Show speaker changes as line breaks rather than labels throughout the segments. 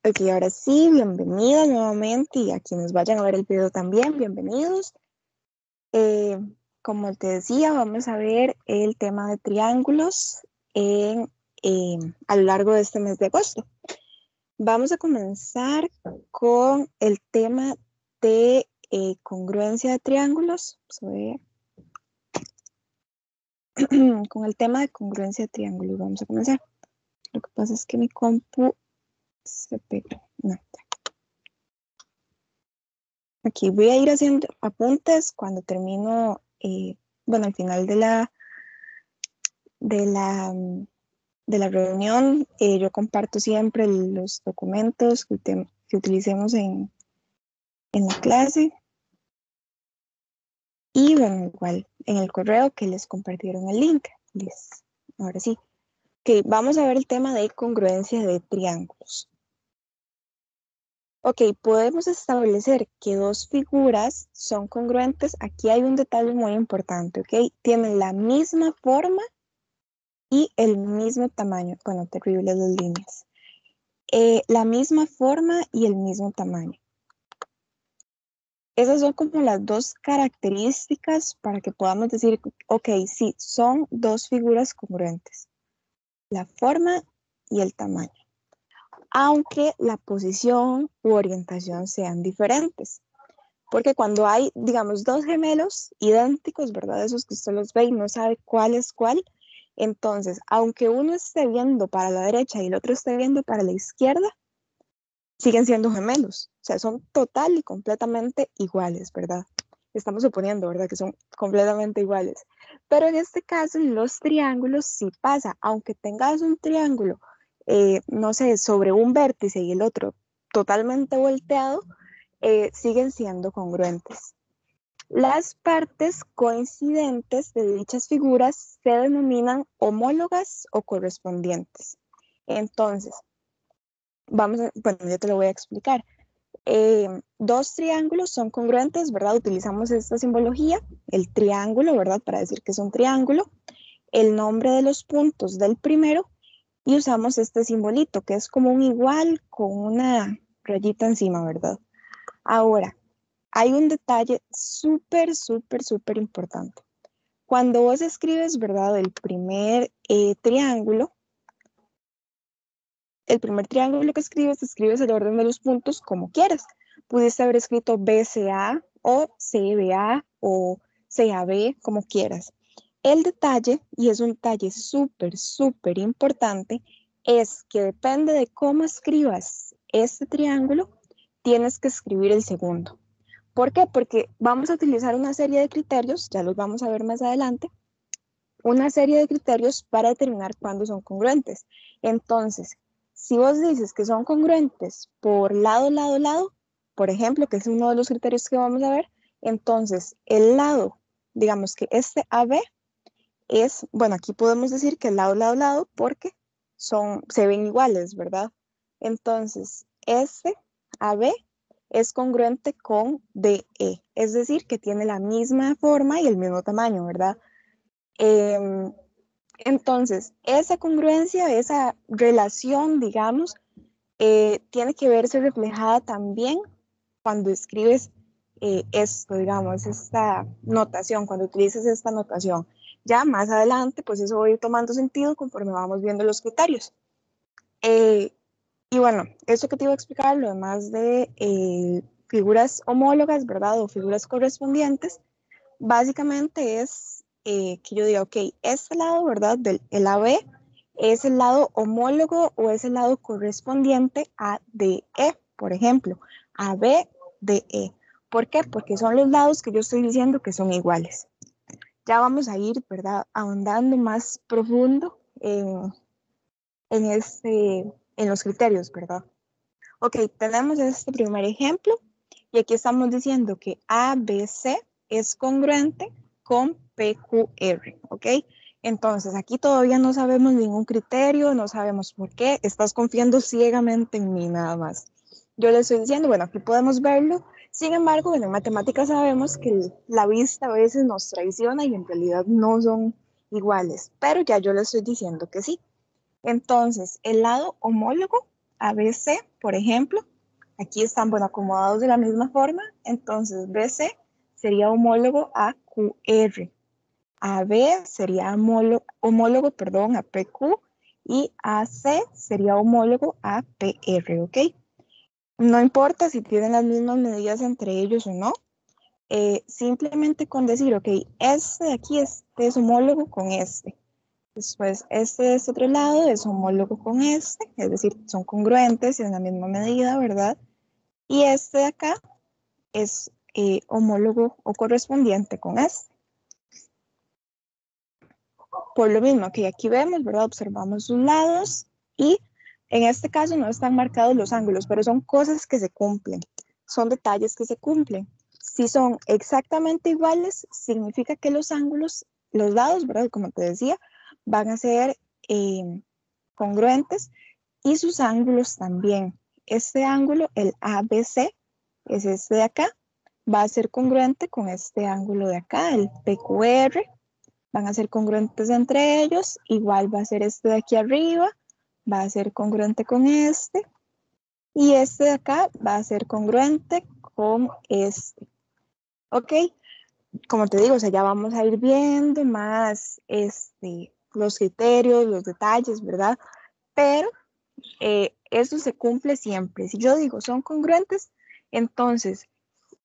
Ok, ahora sí, bienvenidas nuevamente y a quienes vayan a ver el video también, bienvenidos. Eh, Como te decía, vamos a ver el tema de triángulos en, a lo largo de este mes de agosto. Vamos a comenzar con el tema de congruencia de triángulos. Vamos a ver. Con el tema de congruencia de triángulos vamos a comenzar. Lo que pasa es que mi compu se pegó. No. Aquí voy a ir haciendo apuntes cuando termino, bueno, al final de la, de la reunión, yo comparto siempre los documentos que utilicemos en la clase y, bueno, igual en el correo que les compartieron el link. Ahora sí, que vamos a ver el tema de congruencia de triángulos. Ok, podemos establecer que dos figuras son congruentes. Aquí hay un detalle muy importante, ok. Tienen la misma forma y el mismo tamaño. Bueno, terribles las líneas. La misma forma y el mismo tamaño. Esas son como las dos características para que podamos decir, ok, sí, son dos figuras congruentes. La forma y el tamaño. Aunque la posición u orientación sean diferentes. Porque cuando hay, digamos, dos gemelos idénticos, ¿verdad? Esos que usted los ve y no sabe cuál es cuál. Entonces, aunque uno esté viendo para la derecha y el otro esté viendo para la izquierda, siguen siendo gemelos. O sea, son total y completamente iguales, ¿verdad? Estamos suponiendo, ¿verdad? Que son completamente iguales. Pero en este caso, en los triángulos sí pasa. Aunque tengas un triángulo, no sé, sobre un vértice y el otro totalmente volteado, siguen siendo congruentes. Las partes coincidentes de dichas figuras se denominan homólogas o correspondientes. Entonces, bueno, yo te lo voy a explicar. Dos triángulos son congruentes, ¿verdad? Utilizamos esta simbología, el triángulo, ¿verdad? Para decir que es un triángulo, el nombre de los puntos del primero y usamos este simbolito que es como un igual con una rayita encima, ¿verdad? Ahora, hay un detalle súper importante. Cuando vos escribes, ¿verdad? El primer triángulo que escribes el orden de los puntos como quieras. Pudiste haber escrito BCA o CBA o CAB, como quieras. El detalle, y es un detalle súper importante, es que depende de cómo escribas este triángulo, tienes que escribir el segundo. ¿Por qué? Porque vamos a utilizar una serie de criterios, ya los vamos a ver más adelante, una serie de criterios para determinar cuándo son congruentes. Entonces, si vos dices que son congruentes por lado, por ejemplo, que es uno de los criterios que vamos a ver, entonces el lado, digamos que este AB es, bueno, aquí podemos decir que el lado, porque se ven iguales, ¿verdad? Entonces, este AB es congruente con DE, es decir, que tiene la misma forma y el mismo tamaño, ¿verdad? Eh, entonces, esa congruencia, esa relación, digamos, tiene que verse reflejada también cuando escribes esto, digamos, esta notación, cuando utilizas esta notación. Ya más adelante, pues eso va a ir tomando sentido conforme vamos viendo los criterios. Eh, y bueno, eso que te iba a explicar, lo demás de figuras homólogas, ¿verdad? O figuras correspondientes, básicamente es que yo diga, ok, este lado, ¿verdad? El AB es el lado homólogo o es el lado correspondiente a DE, por ejemplo, AB, DE. ¿Por qué? Porque son los lados que yo estoy diciendo que son iguales. Ya vamos a ir, ¿verdad? Ahondando más profundo en los criterios, ¿verdad? Ok, tenemos este primer ejemplo y aquí estamos diciendo que ABC es congruente con PQR, ¿ok? Entonces, aquí todavía no sabemos ningún criterio, no sabemos por qué, estás confiando ciegamente en mí nada más. Yo le estoy diciendo, bueno, aquí podemos verlo, sin embargo, bueno, en matemáticas sabemos que la vista a veces nos traiciona y en realidad no son iguales, pero ya yo le estoy diciendo que sí. Entonces, el lado homólogo ABC, por ejemplo, aquí están, bueno, acomodados de la misma forma, entonces BC sería homólogo a QR, AB sería homólogo, perdón, a PQ, y AC sería homólogo a PR, ¿ok? No importa si tienen las mismas medidas entre ellos o no, simplemente con decir, ok, este de aquí es homólogo con este. Después, este de este otro lado es homólogo con este, es decir, son congruentes y en la misma medida, ¿verdad? Y este de acá es homólogo o correspondiente con este. Por lo mismo que aquí vemos, ¿verdad? Observamos sus lados y en este caso no están marcados los ángulos, pero son cosas que se cumplen, son detalles que se cumplen. Si son exactamente iguales, significa que los ángulos, los lados, ¿verdad? Como te decía, van a ser congruentes y sus ángulos también. Este ángulo, el ABC, es este de acá, va a ser congruente con este ángulo de acá, el PQR, van a ser congruentes entre ellos, igual va a ser este de aquí arriba, va a ser congruente con este, y este de acá va a ser congruente con este. ¿Ok? Como te digo, o sea, ya vamos a ir viendo más los criterios, los detalles, ¿verdad? Pero eso se cumple siempre. Si yo digo son congruentes, entonces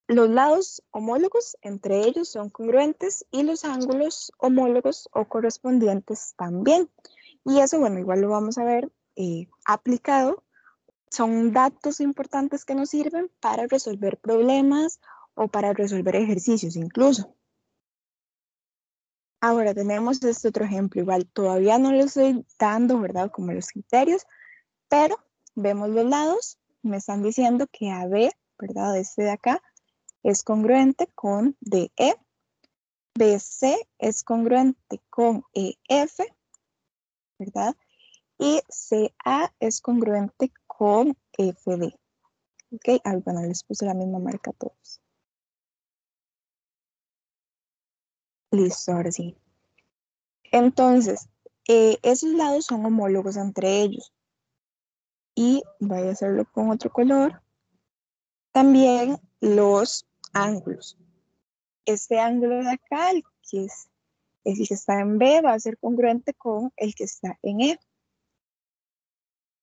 los lados homólogos entre ellos son congruentes y los ángulos homólogos o correspondientes también. Y eso, bueno, igual lo vamos a ver aplicado. Son datos importantes que nos sirven para resolver problemas o para resolver ejercicios incluso. Ahora tenemos este otro ejemplo, igual todavía no lo estoy dando, ¿verdad? Como los criterios, pero vemos los lados, me están diciendo que AB, ¿verdad? Este de acá es congruente con DE, BC es congruente con EF, ¿verdad? Y CA es congruente con FD. ¿Ok? Ah, bueno, les puse la misma marca a todos. Listo, ahora sí. Entonces, esos lados son homólogos entre ellos. Y voy a hacerlo con otro color. También los ángulos. Este ángulo de acá, el que está en B, va a ser congruente con el que está en E.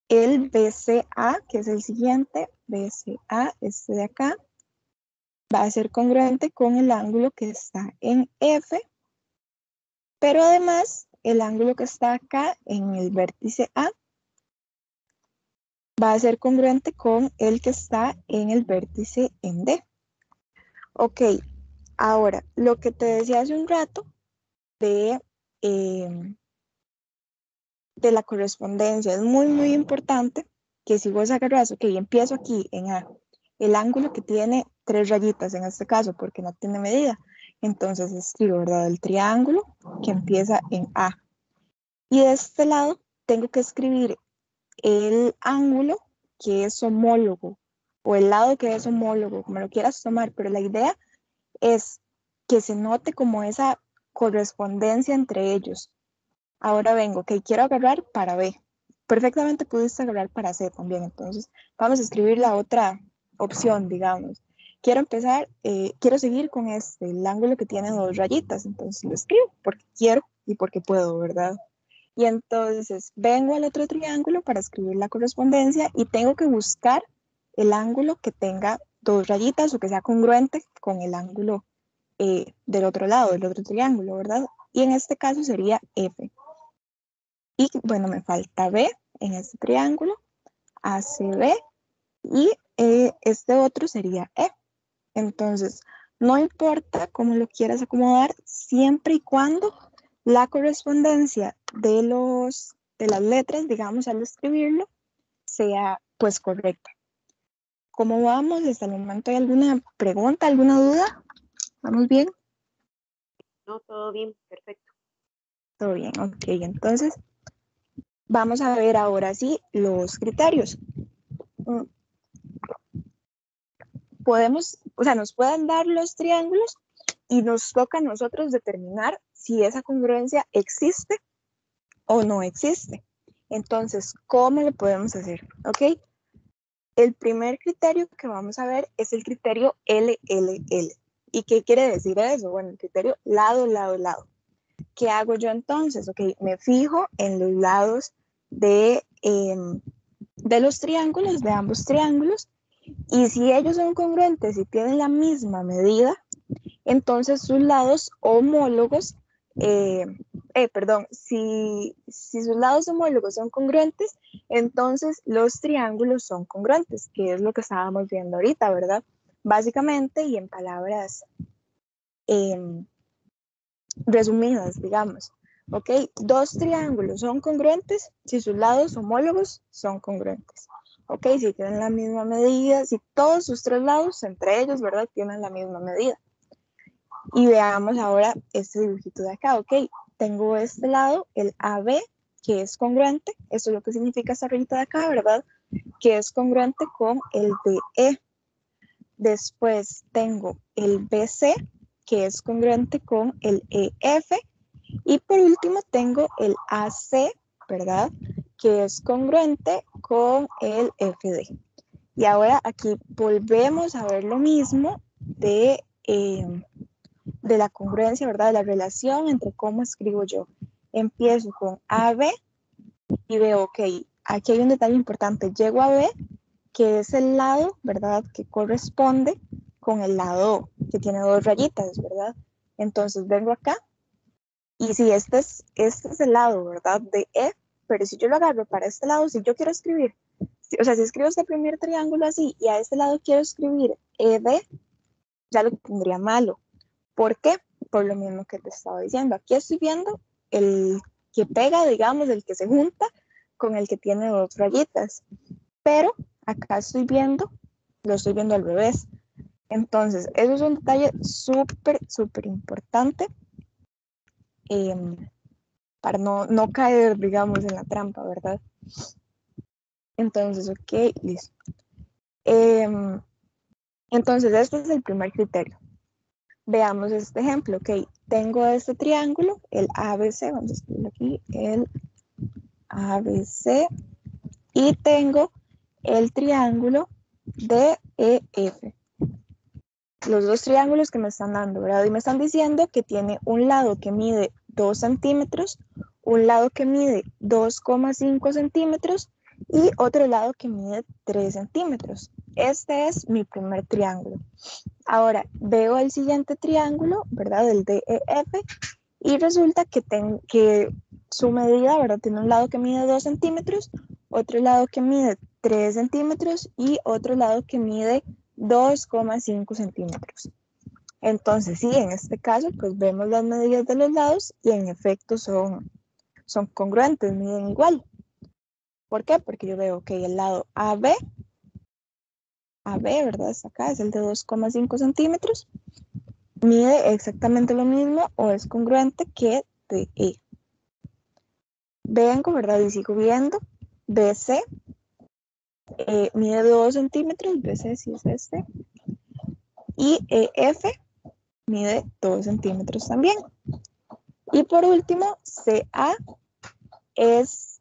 El BCA, que es el siguiente, BCA, este de acá, va a ser congruente con el ángulo que está en F, pero además el ángulo que está acá en el vértice A va a ser congruente con el que está en el vértice en D. Ok, ahora, lo que te decía hace un rato de, eh, de la correspondencia es muy, muy importante que si vos agarras, ok, empiezo aquí en A, el ángulo que tiene 3 rayitas en este caso porque no tiene medida, entonces escribo, ¿verdad? El triángulo que empieza en A. Y de este lado tengo que escribir el ángulo que es homólogo o el lado que es homólogo, como lo quieras tomar, pero la idea es que se note como esa correspondencia entre ellos. Ahora vengo, que quiero agarrar para B. Perfectamente pudiste agarrar para C también, entonces vamos a escribir la otra opción, digamos. Quiero empezar, quiero seguir con el ángulo que tiene 2 rayitas, entonces lo escribo porque quiero y porque puedo, ¿verdad? Y entonces vengo al otro triángulo para escribir la correspondencia y tengo que buscar el ángulo que tenga 2 rayitas o que sea congruente con el ángulo del otro lado, del otro triángulo, ¿verdad? Y en este caso sería F. Y bueno, me falta B en este triángulo, ACB, y este otro sería E. Entonces, no importa cómo lo quieras acomodar, siempre y cuando la correspondencia de las letras, digamos, al escribirlo, sea pues correcta. ¿Cómo vamos? ¿Hasta el momento hay alguna pregunta, alguna duda? ¿Vamos bien?
No, todo bien, perfecto.
Todo bien, ok. Entonces, vamos a ver ahora sí los criterios. Podemos, o sea, nos pueden dar los triángulos y nos toca a nosotros determinar si esa congruencia existe o no existe. Entonces, ¿cómo lo podemos hacer? ¿Ok? El primer criterio que vamos a ver es el criterio LLL. ¿Y qué quiere decir eso? Bueno, el criterio lado, lado, lado. ¿Qué hago yo entonces? Ok, me fijo en los lados de los triángulos, de ambos triángulos, y si ellos son congruentes y tienen la misma medida, entonces sus lados homólogos, si sus lados homólogos son congruentes, entonces los triángulos son congruentes, que es lo que estábamos viendo ahorita, ¿verdad? Básicamente, y en palabras resumidas, digamos, ¿ok? Dos triángulos son congruentes si sus lados homólogos son congruentes, ¿ok? Si tienen la misma medida, si todos sus tres lados, entre ellos, ¿verdad? Tienen la misma medida. Y veamos ahora este dibujito de acá, ¿ok? Tengo este lado, el AB, que es congruente, eso es lo que significa esta rayita de acá, ¿verdad? Que es congruente con el BE. Después tengo el BC, que es congruente con el EF. Y por último tengo el AC, ¿verdad? Que es congruente con el FD. Y ahora aquí volvemos a ver lo mismo de la congruencia, ¿verdad? De la relación entre cómo escribo yo. Empiezo con AB y veo, ok, aquí hay un detalle importante. Llego a B, que es el lado, ¿verdad? Que corresponde con el lado O, que tiene dos rayitas, ¿verdad? Entonces vengo acá y si este es el lado, ¿verdad? De E, pero si yo lo agarro para este lado, si yo quiero escribir, o sea, si escribo este primer triángulo así y a este lado quiero escribir ED, ya lo tendría malo. ¿Por qué? Por lo mismo que te estaba diciendo. Aquí estoy viendo el que pega, digamos, el que se junta con el que tiene dos rayitas. Pero acá lo estoy viendo al revés. Entonces, eso es un detalle súper, súper importante para no caer, digamos, en la trampa, ¿verdad? Entonces, ok, listo. Entonces, este es el primer criterio. Veamos este ejemplo, ok, tengo este triángulo, el ABC, vamos a escribirlo aquí, el ABC, y tengo el triángulo DEF. Los dos triángulos que me están dando, ¿verdad? Y me están diciendo que tiene un lado que mide 2 centímetros, un lado que mide 2,5 centímetros y otro lado que mide 3 centímetros. Este es mi primer triángulo. Ahora veo el siguiente triángulo, ¿verdad? El DEF, y resulta que su medida, ¿verdad? Tiene un lado que mide 2 centímetros, otro lado que mide 3 centímetros y otro lado que mide 2,5 centímetros. Entonces, sí, en este caso, pues vemos las medidas de los lados y en efecto son congruentes, miden igual. ¿Por qué? Porque yo veo que el lado AB, ¿verdad? Está acá, es el de 2,5 centímetros, mide exactamente lo mismo o es congruente que DE. Vengo, ¿verdad? Y sigo viendo, BC mide 2 centímetros, BC sí es este, y EF mide 2 centímetros también. Y por último, CA es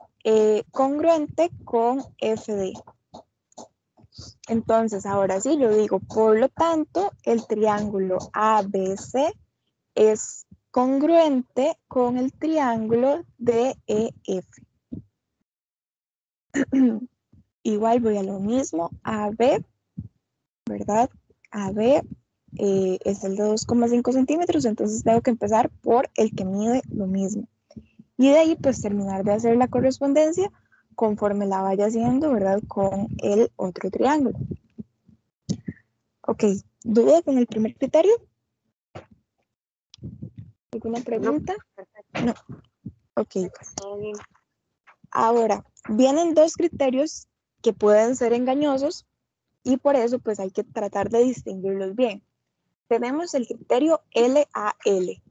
congruente con FD. Entonces, ahora sí lo digo, por lo tanto, el triángulo ABC es congruente con el triángulo DEF. Igual voy a lo mismo, AB, ¿verdad? AB es el de 2,5 centímetros, entonces tengo que empezar por el que mide lo mismo. Y de ahí pues terminar de hacer la correspondencia conforme la vaya haciendo, ¿verdad? Con el otro triángulo. Ok, ¿duda con el primer criterio? ¿Alguna pregunta? No. Ok. Ahora, vienen dos criterios que pueden ser engañosos y por eso pues hay que tratar de distinguirlos bien. Tenemos el criterio LAL,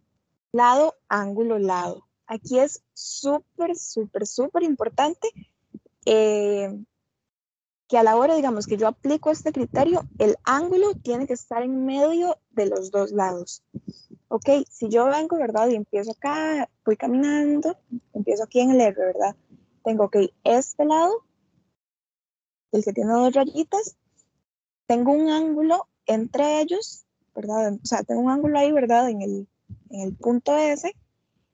lado, ángulo, lado. Aquí es súper, súper, súper importante que a la hora, digamos, que yo aplico este criterio, el ángulo tiene que estar en medio de los dos lados. Ok, si yo vengo, ¿verdad? Y empiezo acá, voy caminando, empiezo aquí en el R, ¿verdad? tengo, ok, este lado, el que tiene dos rayitas, tengo un ángulo entre ellos, ¿verdad? O sea, tengo un ángulo ahí, ¿verdad? En el punto S,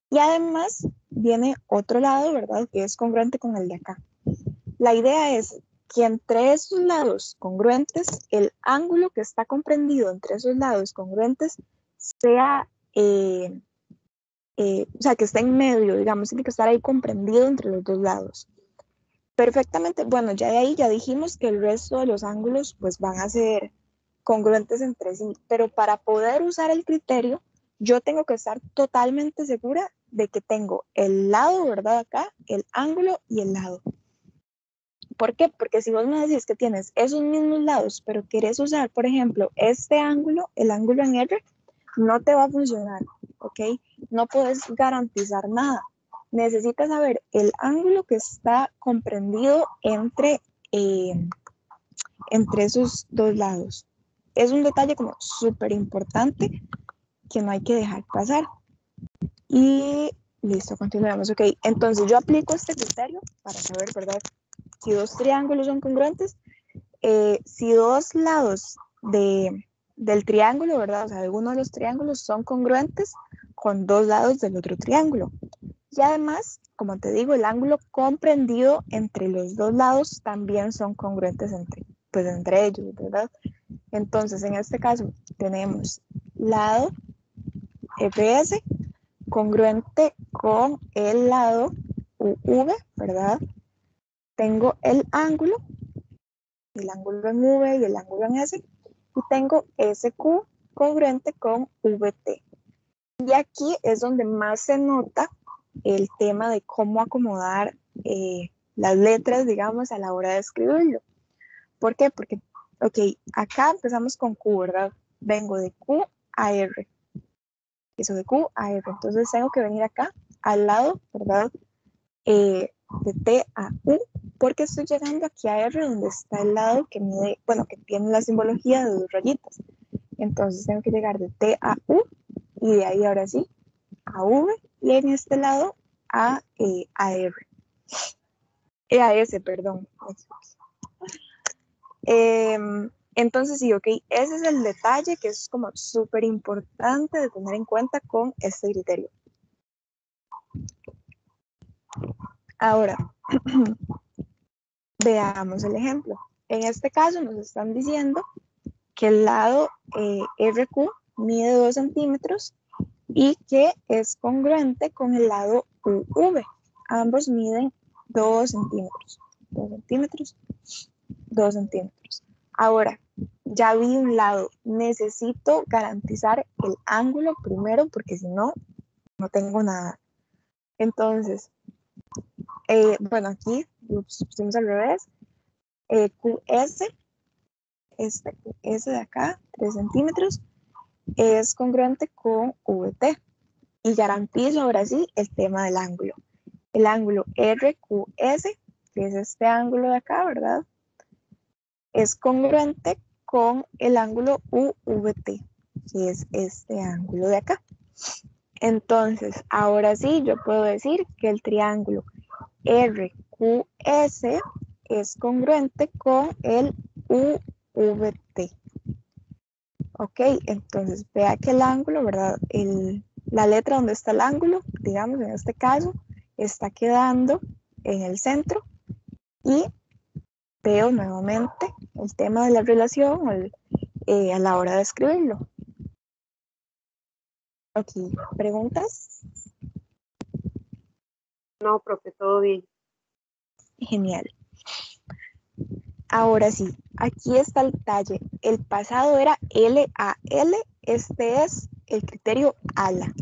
y además viene otro lado, ¿verdad? Que es congruente con el de acá. La idea es que entre esos lados congruentes, el ángulo que está comprendido entre esos lados congruentes sea, o sea, que esté en medio, digamos, tiene que estar ahí comprendido entre los dos lados. Perfectamente, bueno, ya de ahí ya dijimos que el resto de los ángulos pues van a ser congruentes entre sí, pero para poder usar el criterio, yo tengo que estar totalmente segura de que tengo el lado, ¿verdad? Acá, el ángulo y el lado. ¿Por qué? Porque si vos me decís que tienes esos mismos lados, pero querés usar, por ejemplo, este ángulo, el ángulo en R, no te va a funcionar, ¿ok? No puedes garantizar nada. Necesitas saber el ángulo que está comprendido entre esos dos lados. Es un detalle como súper importante que no hay que dejar pasar. Y listo, continuamos. Ok, entonces yo aplico este criterio para saber, ¿verdad? Si dos triángulos son congruentes, si dos lados del triángulo, ¿verdad? O sea, de uno de los triángulos son congruentes con dos lados del otro triángulo. Y además, como te digo, el ángulo comprendido entre los dos lados también son congruentes entre ellos, ¿verdad? Entonces, en este caso, tenemos lado EPS congruente con el lado UV, ¿verdad? Tengo el ángulo en V y el ángulo en S, y tengo SQ congruente con VT. Y aquí es donde más se nota el tema de cómo acomodar las letras, digamos, a la hora de escribirlo. ¿Por qué? Porque, ok, acá empezamos con Q, ¿verdad? Vengo de Q a R. Eso de Q a R. Entonces tengo que venir acá al lado, ¿verdad? De T a U, porque estoy llegando aquí a R, donde está el lado que mide, bueno, que tiene la simbología de dos rayitas. Entonces tengo que llegar de T a U, y de ahí ahora sí a V, y en este lado a R. A S, perdón. Entonces sí, ok, ese es el detalle que es como súper importante de tener en cuenta con este criterio. Ahora, veamos el ejemplo. En este caso nos están diciendo que el lado RQ mide 2 centímetros y que es congruente con el lado UV. Ambos miden 2 centímetros. 2 centímetros, 2 centímetros. Ahora, ya vi un lado. Necesito garantizar el ángulo primero porque si no, no tengo nada. Entonces, bueno, aquí lo pusimos al revés. QS, este QS de acá, 3 centímetros, es congruente con VT. Y garantizo ahora sí el tema del ángulo. El ángulo RQS, que es este ángulo de acá, ¿verdad? Es congruente con el ángulo UVT, que es este ángulo de acá. Entonces, ahora sí, yo puedo decir que el triángulo RQS es congruente con el UVT. Ok, entonces vea que el ángulo, ¿verdad? La letra donde está el ángulo, digamos en este caso, está quedando en el centro, y veo nuevamente el tema de la relación a la hora de escribirlo. Ok, ¿preguntas?
No, profe, todo bien.
Genial. Ahora sí, aquí está el detalle. El pasado era LAL, este es el criterio ALA.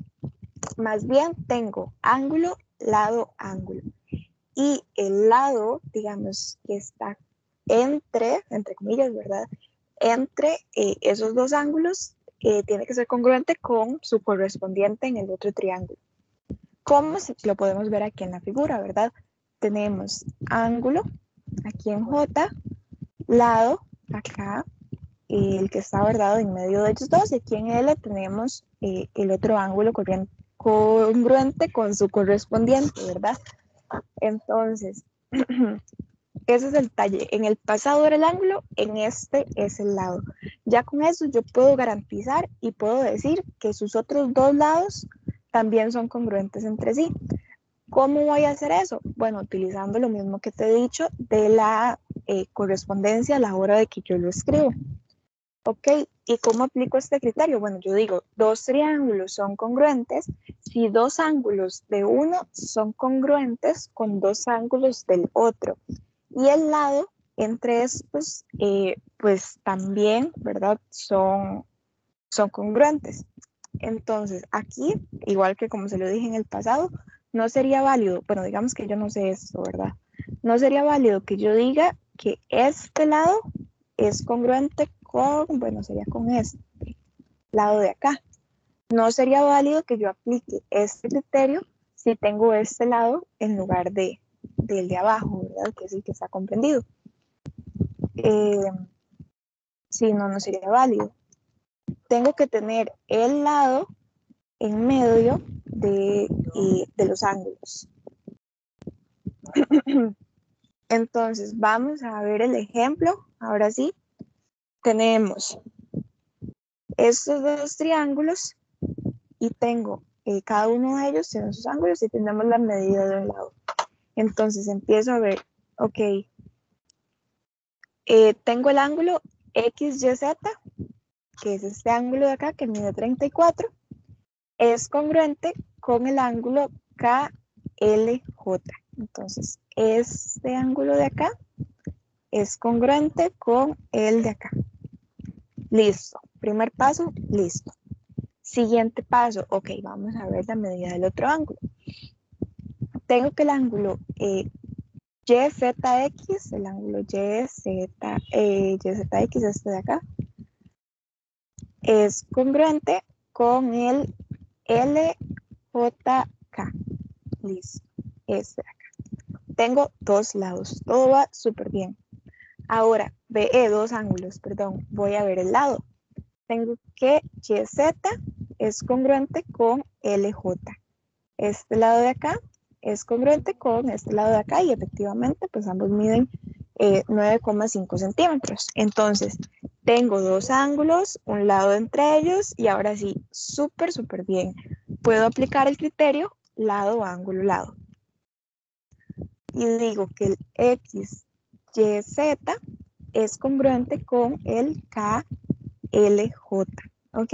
Más bien tengo ángulo, lado, ángulo. Y el lado, digamos, que está entre comillas, ¿verdad? Entre esos dos ángulos, tiene que ser congruente con su correspondiente en el otro triángulo. ¿Cómo lo podemos ver aquí en la figura, ¿verdad? Tenemos ángulo, aquí en J, lado, acá, el que está, ¿verdad?, en medio de ellos dos, y aquí en L tenemos el otro ángulo congruente con su correspondiente, ¿verdad? Entonces, ese es el talle. En el pasado era el ángulo, en este es el lado. Ya con eso yo puedo garantizar y puedo decir que sus otros dos lados también son congruentes entre sí. ¿Cómo voy a hacer eso? Bueno, utilizando lo mismo que te he dicho de la correspondencia a la hora de que yo lo escribo. Ok, ¿y cómo aplico este criterio? Bueno, yo digo, dos triángulos son congruentes si dos ángulos de uno son congruentes con dos ángulos del otro. Y el lado entre estos, pues también, ¿verdad? Son congruentes. Entonces, aquí, igual que como se lo dije en el pasado, no sería válido, bueno, digamos que yo no sé esto, ¿verdad? No sería válido que yo diga que este lado es congruente con, bueno, sería con este lado de acá. No sería válido que yo aplique este criterio si tengo este lado en lugar del de abajo, ¿verdad? Que es el que está comprendido. Si no, no sería válido. Tengo que tener el lado en medio de los ángulos. Entonces, vamos a ver el ejemplo. Ahora sí, tenemos estos dos triángulos y tengo cada uno de ellos tiene sus ángulos y tenemos la medida de un lado. Entonces, empiezo a ver, ok, tengo el ángulo XYZ, que es este ángulo de acá que mide 34, es congruente con el ángulo KLJ. Entonces, este ángulo de acá es congruente con el de acá. Listo. Primer paso, listo. Siguiente paso, ok, vamos a ver la medida del otro ángulo. Tengo que el ángulo YZX, el ángulo YZX, este de acá, es congruente con el LJK. Listo. Este de acá. Tengo dos lados. Todo va súper bien. Ahora, dos ángulos, perdón. Voy a ver el lado. Tengo que YZ es congruente con LJ. Este lado de acá es congruente con este lado de acá y efectivamente pues ambos miden 9,5 centímetros. Entonces tengo dos ángulos, un lado entre ellos y ahora sí, súper, súper bien. Puedo aplicar el criterio lado, ángulo, lado. Y digo que el XYZ es congruente con el KLJ. ¿Ok?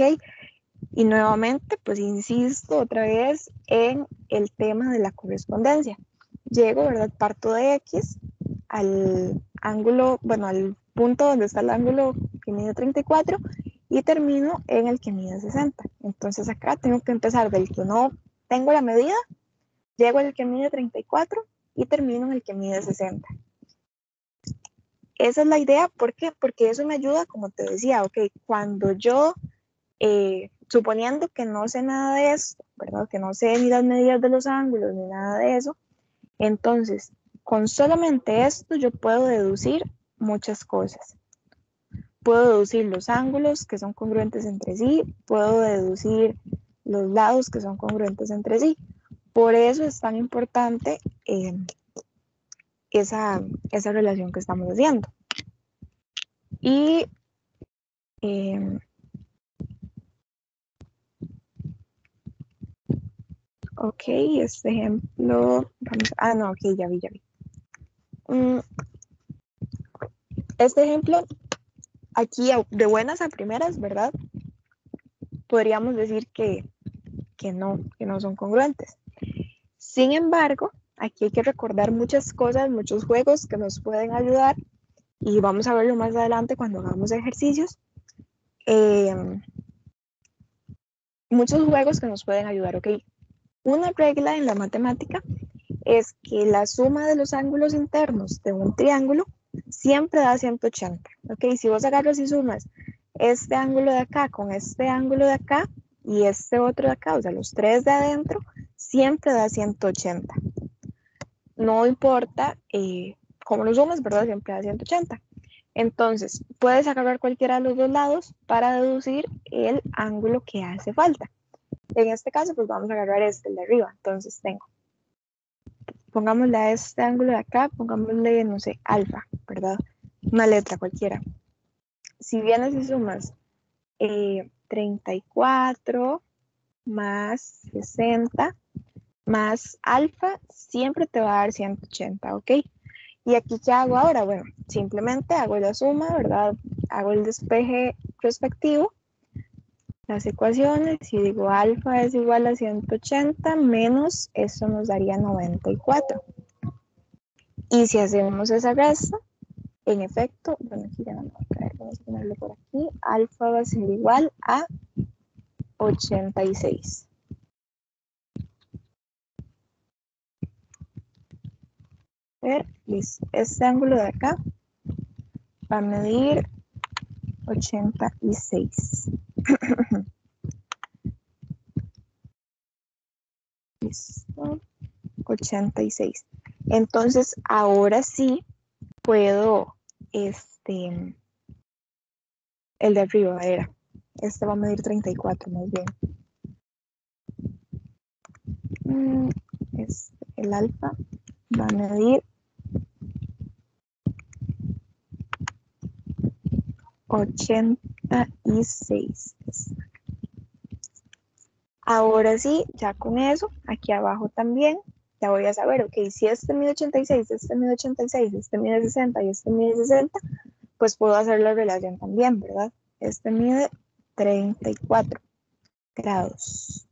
Y nuevamente, pues insisto otra vez en el tema de la correspondencia. Llego, ¿verdad? Parto de X al ángulo, bueno, al punto donde está el ángulo que mide 34 y termino en el que mide 60. Entonces acá tengo que empezar del que no tengo la medida, llego al que mide 34 y termino en el que mide 60. Esa es la idea, ¿por qué? Porque eso me ayuda, como te decía, ok, cuando yo suponiendo que no sé nada de esto, ¿verdad? Que no sé ni las medidas de los ángulos ni nada de eso, entonces con solamente esto yo puedo deducir muchas cosas. Puedo deducir los ángulos que son congruentes entre sí, puedo deducir los lados que son congruentes entre sí. Por eso es tan importante esa relación que estamos haciendo. Y ok, este ejemplo, no, ok, ya vi. Este ejemplo, aquí de buenas a primeras, ¿verdad? Podríamos decir que no son congruentes. Sin embargo, aquí hay que recordar muchas cosas, muchos juegos que nos pueden ayudar y vamos a verlo más adelante cuando hagamos ejercicios. Muchos juegos que nos pueden ayudar, ¿ok? Una regla en la matemática es que la suma de los ángulos internos de un triángulo siempre da 180, ¿ok? Si vos agarras y sumas este ángulo de acá con este ángulo de acá y este otro de acá, o sea, los tres de adentro, siempre da 180. No importa cómo lo sumas, ¿verdad? Siempre da 180. Entonces, puedes agarrar cualquiera de los dos lados para deducir el ángulo que hace falta. En este caso, pues vamos a agarrar este, el de arriba. Entonces tengo pongámosle a este ángulo de acá, pongámosle, no sé, alfa, ¿verdad? Una letra cualquiera. Si vienes y sumas 34 más 60 más alfa, siempre te va a dar 180, ¿ok? ¿Y aquí qué hago ahora? Bueno, simplemente hago la suma, ¿verdad? Hago el despeje respectivo, las ecuaciones, y digo alfa es igual a 180 menos, eso nos daría 94. Y si hacemos esa resta, en efecto, bueno, aquí ya no me va a caer, vamos a ponerlo por aquí, alfa va a ser igual a 86. A ver, listo. Este ángulo de acá va a medir 86. Listo. 86. Entonces, ahora sí puedo, el de arriba era, este va a medir 34 más bien. El alfa va a medir 86. Ahora sí, ya con eso, aquí abajo también, ya voy a saber, ok, si este mide 86, este mide 86, este mide 60 y este mide 60, pues puedo hacer la relación también, ¿verdad? Este mide 34 grados.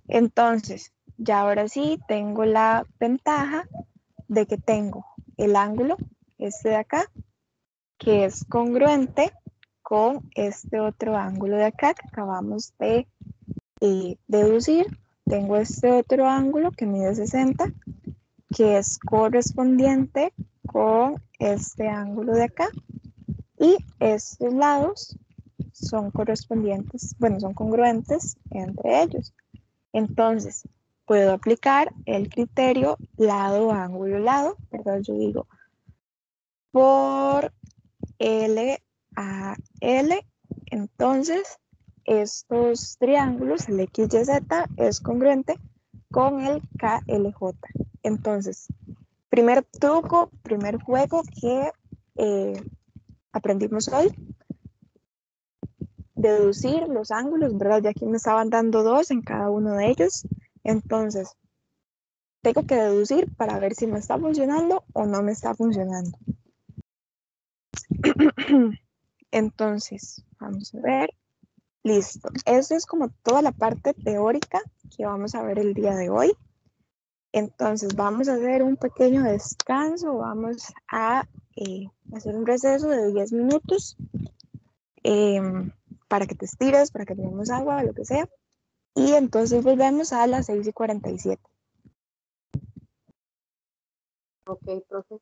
Entonces, ya ahora sí tengo la ventaja de que tengo el ángulo, este de acá, que es congruente con este otro ángulo de acá que acabamos de deducir. Tengo este otro ángulo que mide 60, que es correspondiente con este ángulo de acá, y estos lados son correspondientes, bueno, son congruentes entre ellos. Entonces, puedo aplicar el criterio lado, ángulo, lado, ¿verdad? Yo digo, por L a L, entonces estos triángulos, el XYZ, es congruente con el KLJ. Entonces, primer truco, primer juego que aprendimos hoy, deducir los ángulos, ¿verdad? Ya aquí me estaban dando dos en cada uno de ellos. Entonces, tengo que deducir para ver si me está funcionando o no me está funcionando. Entonces, vamos a ver. Listo. Eso es como toda la parte teórica que vamos a ver el día de hoy. Entonces, vamos a hacer un pequeño descanso. Vamos a hacer un receso de 10 minutos eh, para que te estires, para que tomemos agua, lo que sea. Y entonces volvemos a las 6:47.
Ok, profe.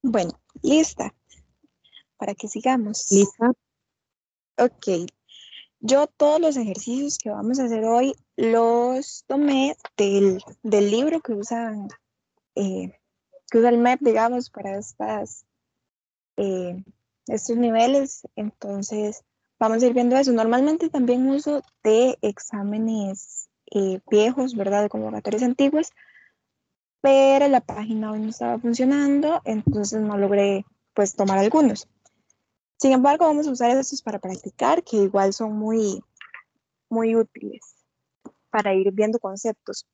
Bueno, lista para que sigamos.
Lista.
Ok, yo todos los ejercicios que vamos a hacer hoy los tomé del libro que usa el MEP, digamos, para estos niveles. Entonces, vamos a ir viendo eso. Normalmente también uso de exámenes viejos, ¿verdad? De convocatorias antiguas, pero la página hoy no estaba funcionando, entonces no logré, pues, tomar algunos. Sin embargo, vamos a usar estos para practicar, que igual son muy útiles para ir viendo conceptos.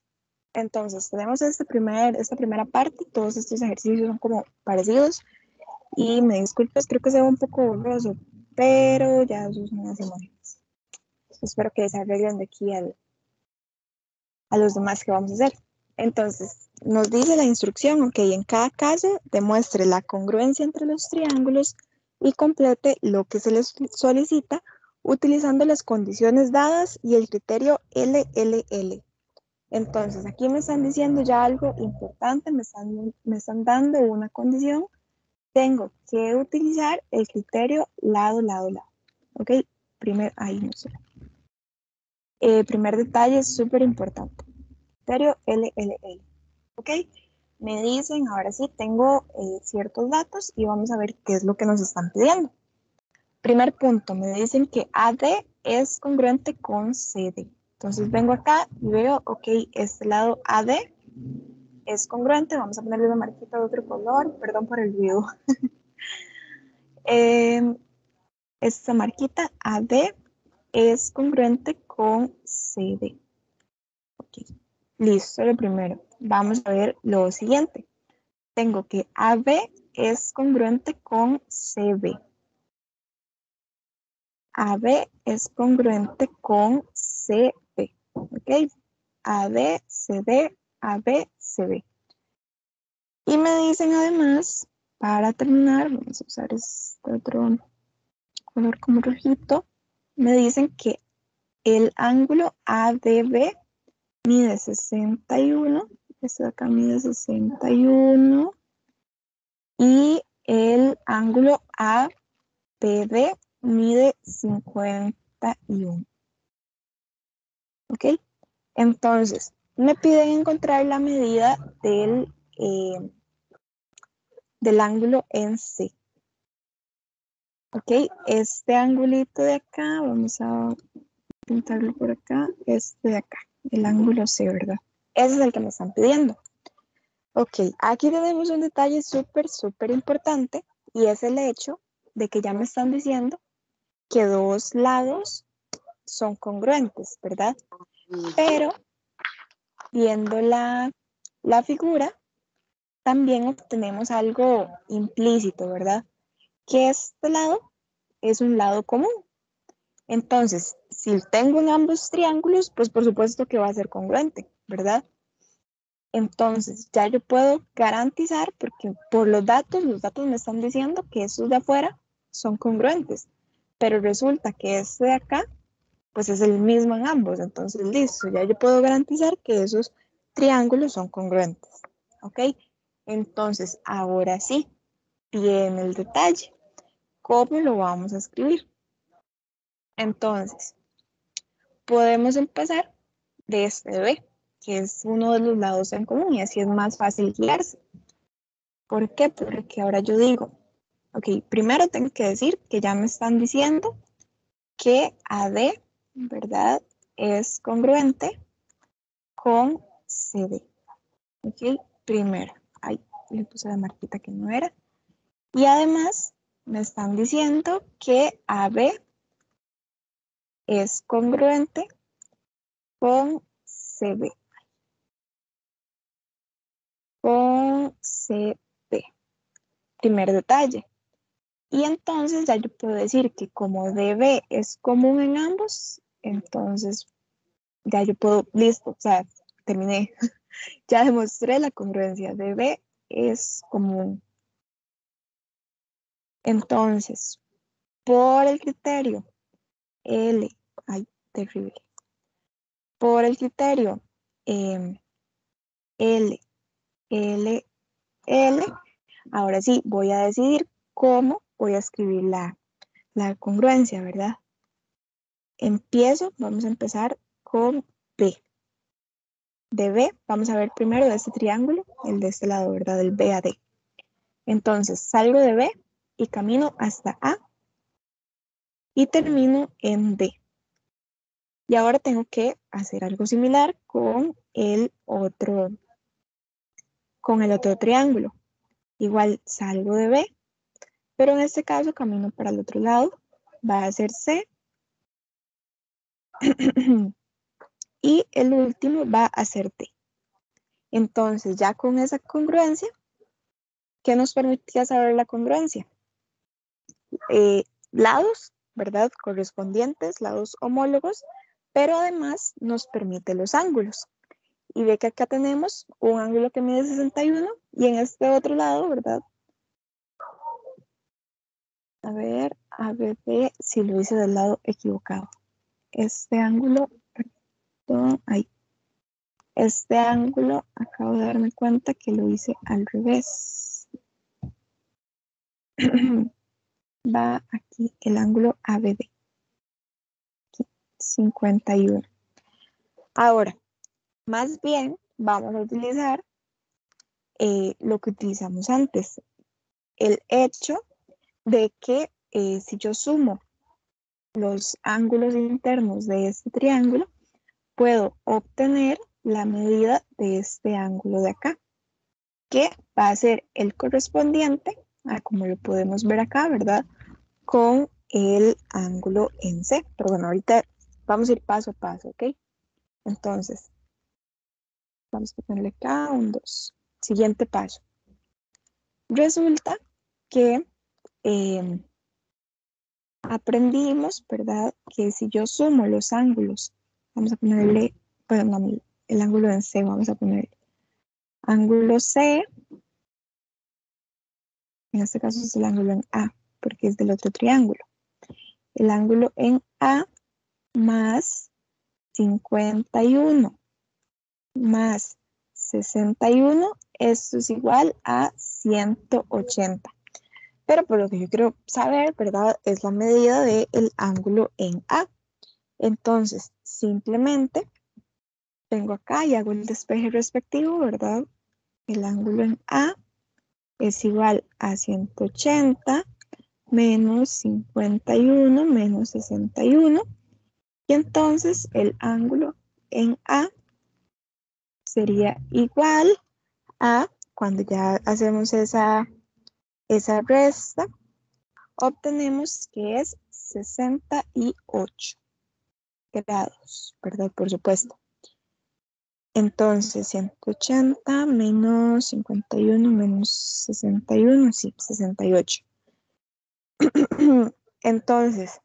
Entonces, tenemos esta primera parte, todos estos ejercicios son como parecidos, y me disculpes, creo que se ve un poco borroso, pero ya eso son las imágenes. Espero que se arreglen de aquí a los demás que vamos a hacer. Entonces, nos dice la instrucción, ok, en cada caso demuestre la congruencia entre los triángulos y complete lo que se les solicita utilizando las condiciones dadas y el criterio LLL. Entonces, aquí me están diciendo ya algo importante, me están dando una condición. Tengo que utilizar el criterio lado, lado, lado. Ok, ahí no sé. Primer detalle es súper importante. Criterio LLL. Ok, me dicen, ahora sí, tengo ciertos datos y vamos a ver qué es lo que nos están pidiendo. Primer punto, me dicen que AD es congruente con CD. Entonces vengo acá y veo, ok, este lado AD es congruente. Vamos a ponerle una marquita de otro color, perdón por el ruido. Esta marquita AD es congruente con CD. Ok, listo, lo primero. Vamos a ver lo siguiente. Tengo que AB es congruente con CB. AB es congruente con CB. Ok, AD, CD, AB, CB. Y me dicen además, para terminar, vamos a usar este otro color como rojito, me dicen que el ángulo ADB mide 61, este de acá mide 61 y el ángulo APD mide 51. ¿Ok? Entonces, me piden encontrar la medida del ángulo en C. ¿Ok? Este angulito de acá, vamos a pintarlo por acá, este de acá, el ángulo C, ¿verdad? Ese es el que me están pidiendo. Ok, aquí tenemos un detalle súper importante y es el hecho de que ya me están diciendo que dos lados son congruentes, ¿verdad? Pero viendo la figura, también obtenemos algo implícito, ¿verdad? Que este lado es un lado común. Entonces, si tengo en ambos triángulos, pues por supuesto que va a ser congruente, ¿verdad? Entonces, ya yo puedo garantizar, porque por los datos me están diciendo que estos de afuera son congruentes, pero resulta que este de acá, pues es el mismo en ambos. Entonces, listo, ya yo puedo garantizar que esos triángulos son congruentes, ¿ok? Entonces, ahora sí, viene el detalle. ¿Cómo lo vamos a escribir? Entonces, podemos empezar de este B, que es uno de los lados en común y así es más fácil guiarse. ¿Por qué? Porque ahora yo digo, ok, primero tengo que decir que ya me están diciendo que AD, ¿verdad? Es congruente con CD. Ok, primero, ahí le puse la marquita que no era. Y además me están diciendo que AB es congruente con CB. Con CB. Primer detalle. Y entonces ya yo puedo decir que como DB es común en ambos, entonces ya yo puedo, listo, o sea, terminé. Ya demostré la congruencia. DB es común. Entonces, por el criterio L, ay, terrible. Por el criterio L, L, L, Ahora sí, voy a decidir cómo voy a escribir la congruencia, ¿verdad? Vamos a empezar con B. De B, vamos a ver primero de este triángulo, el de este lado, ¿verdad? El B a D. Entonces, salgo de B y camino hasta A y termino en D. Y ahora tengo que hacer algo similar con el otro triángulo. Igual salgo de B, pero en este caso camino para el otro lado. Va a ser C. Y el último va a ser D. Entonces, ya con esa congruencia, ¿qué nos permitía saber la congruencia? Lados, ¿verdad? Correspondientes, lados homólogos, pero además nos permite los ángulos. Y ve que acá tenemos un ángulo que mide 61 y en este otro lado, ¿verdad? A ver, si lo hice del lado equivocado. Este ángulo, perdón, ahí. Este ángulo, acabo de darme cuenta que lo hice al revés. Va aquí el ángulo ABD. Aquí, 51. Ahora, más bien, vamos a utilizar lo que utilizamos antes. El hecho de que si yo sumo los ángulos internos de este triángulo, puedo obtener la medida de este ángulo de acá, que va a ser el correspondiente, como lo podemos ver acá, ¿verdad? Con el ángulo en C. Pero bueno, ahorita vamos a ir paso a paso, ¿ok? Entonces, vamos a ponerle acá un 2. Siguiente paso. Resulta que aprendimos, ¿verdad? Que si yo sumo los ángulos, vamos a ponerle, bueno, no, el ángulo en C, vamos a poner ángulo C, en este caso es el ángulo en A, porque es del otro triángulo. El ángulo en A más 51 más 61, esto es igual a 180. Pero por lo que yo quiero saber, ¿verdad? Es la medida del ángulo en A. Entonces, simplemente vengo acá y hago el despeje respectivo, ¿verdad? El ángulo en A es igual a 180 menos 51 menos 61. Y entonces el ángulo en A sería igual a, cuando ya hacemos esa resta, obtenemos que es 68 grados, ¿verdad? Por supuesto. Entonces, 180 menos 51 menos 61, sí, 68. Entonces,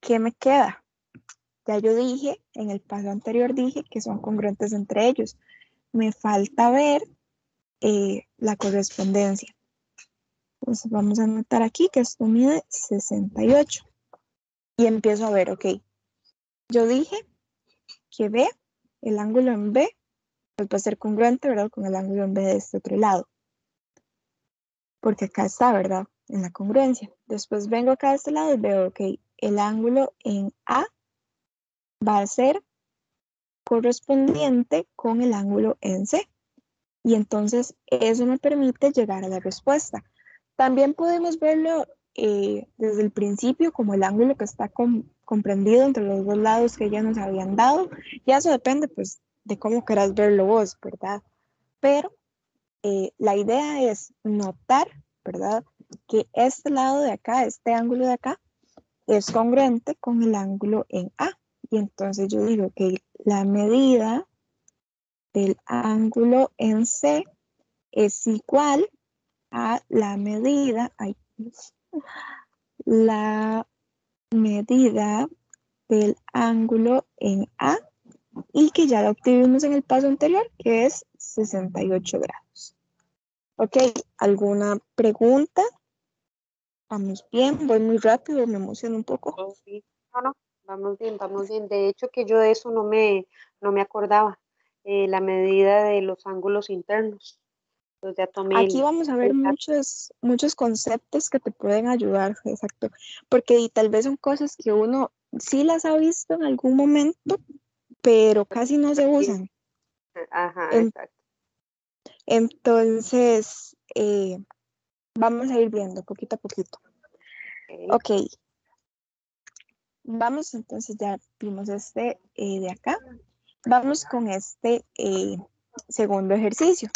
¿qué me queda? Ya yo dije, en el paso anterior dije que son congruentes entre ellos. Me falta ver la correspondencia. Entonces vamos a anotar aquí que esto mide 68. Y empiezo a ver, ok. Yo dije que B, el ángulo en B, pues va a ser congruente, ¿verdad? Con el ángulo en B de este otro lado. Porque acá está, ¿verdad? En la congruencia. Después vengo acá de este lado y veo, ok, el ángulo en A va a ser correspondiente con el ángulo en C. Y entonces eso me permite llegar a la respuesta. También podemos verlo desde el principio como el ángulo que está comprendido entre los dos lados que ya nos habían dado. Y eso depende pues de cómo quieras verlo vos, ¿verdad? Pero la idea es notar, ¿verdad? Que este lado de acá, este ángulo de acá, es congruente con el ángulo en A. Y entonces yo digo que la medida del ángulo en C es igual a la medida del ángulo en A y que ya lo obtuvimos en el paso anterior, que es 68 grados. Ok, ¿alguna pregunta? Vamos bien, voy muy rápido, me emociono un poco.
Sí. No, no, vamos bien, vamos bien. De hecho, que yo de eso no me acordaba. La medida de los ángulos internos. Entonces ya tomé
Aquí
N.
vamos a ver muchos conceptos que te pueden ayudar, exacto, porque y tal vez son cosas que uno sí las ha visto en algún momento, pero casi no se
Sí.
usan.
Ajá,
En-
exacto.
entonces, vamos a ir viendo poquito a poquito.
Ok.
Ok, vamos entonces, ya vimos este de acá. Vamos con este segundo ejercicio.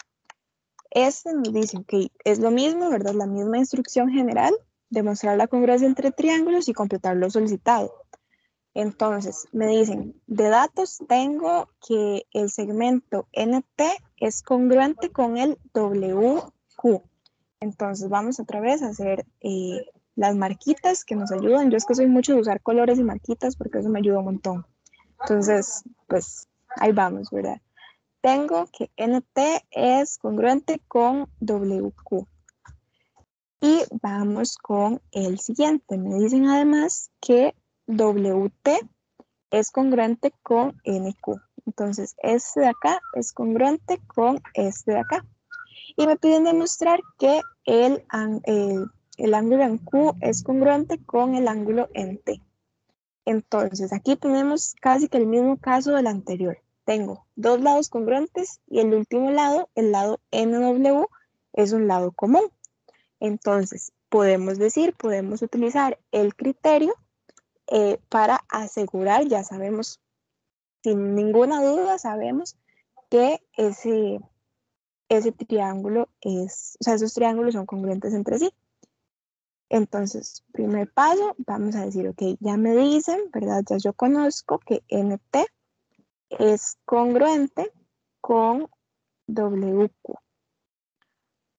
Este nos dice que es lo mismo, ¿verdad? La misma instrucción general, demostrar la congruencia entre triángulos y completar lo solicitado. Entonces, me dicen, de datos tengo que el segmento NT es congruente con el WQ. Entonces, vamos otra vez a hacer las marquitas que nos ayudan. Yo es que soy mucho de usar colores y marquitas porque eso me ayuda un montón. Entonces, pues ahí vamos, ¿verdad? Tengo que NT es congruente con WQ. Y vamos con el siguiente. Me dicen además que WT es congruente con NQ. Entonces, este de acá es congruente con este de acá. Y me piden demostrar que el ángulo en Q es congruente con el ángulo en T. Entonces, aquí tenemos casi que el mismo caso del anterior. Tengo dos lados congruentes y el último lado, el lado NW, es un lado común. Entonces, podemos utilizar el criterio para asegurar, ya sabemos, sin ninguna duda, sabemos que ese triángulo o sea, esos triángulos son congruentes entre sí. Entonces, primer paso, vamos a decir, ok, ya me dicen, ¿verdad? Ya yo conozco que NT es congruente con WQ.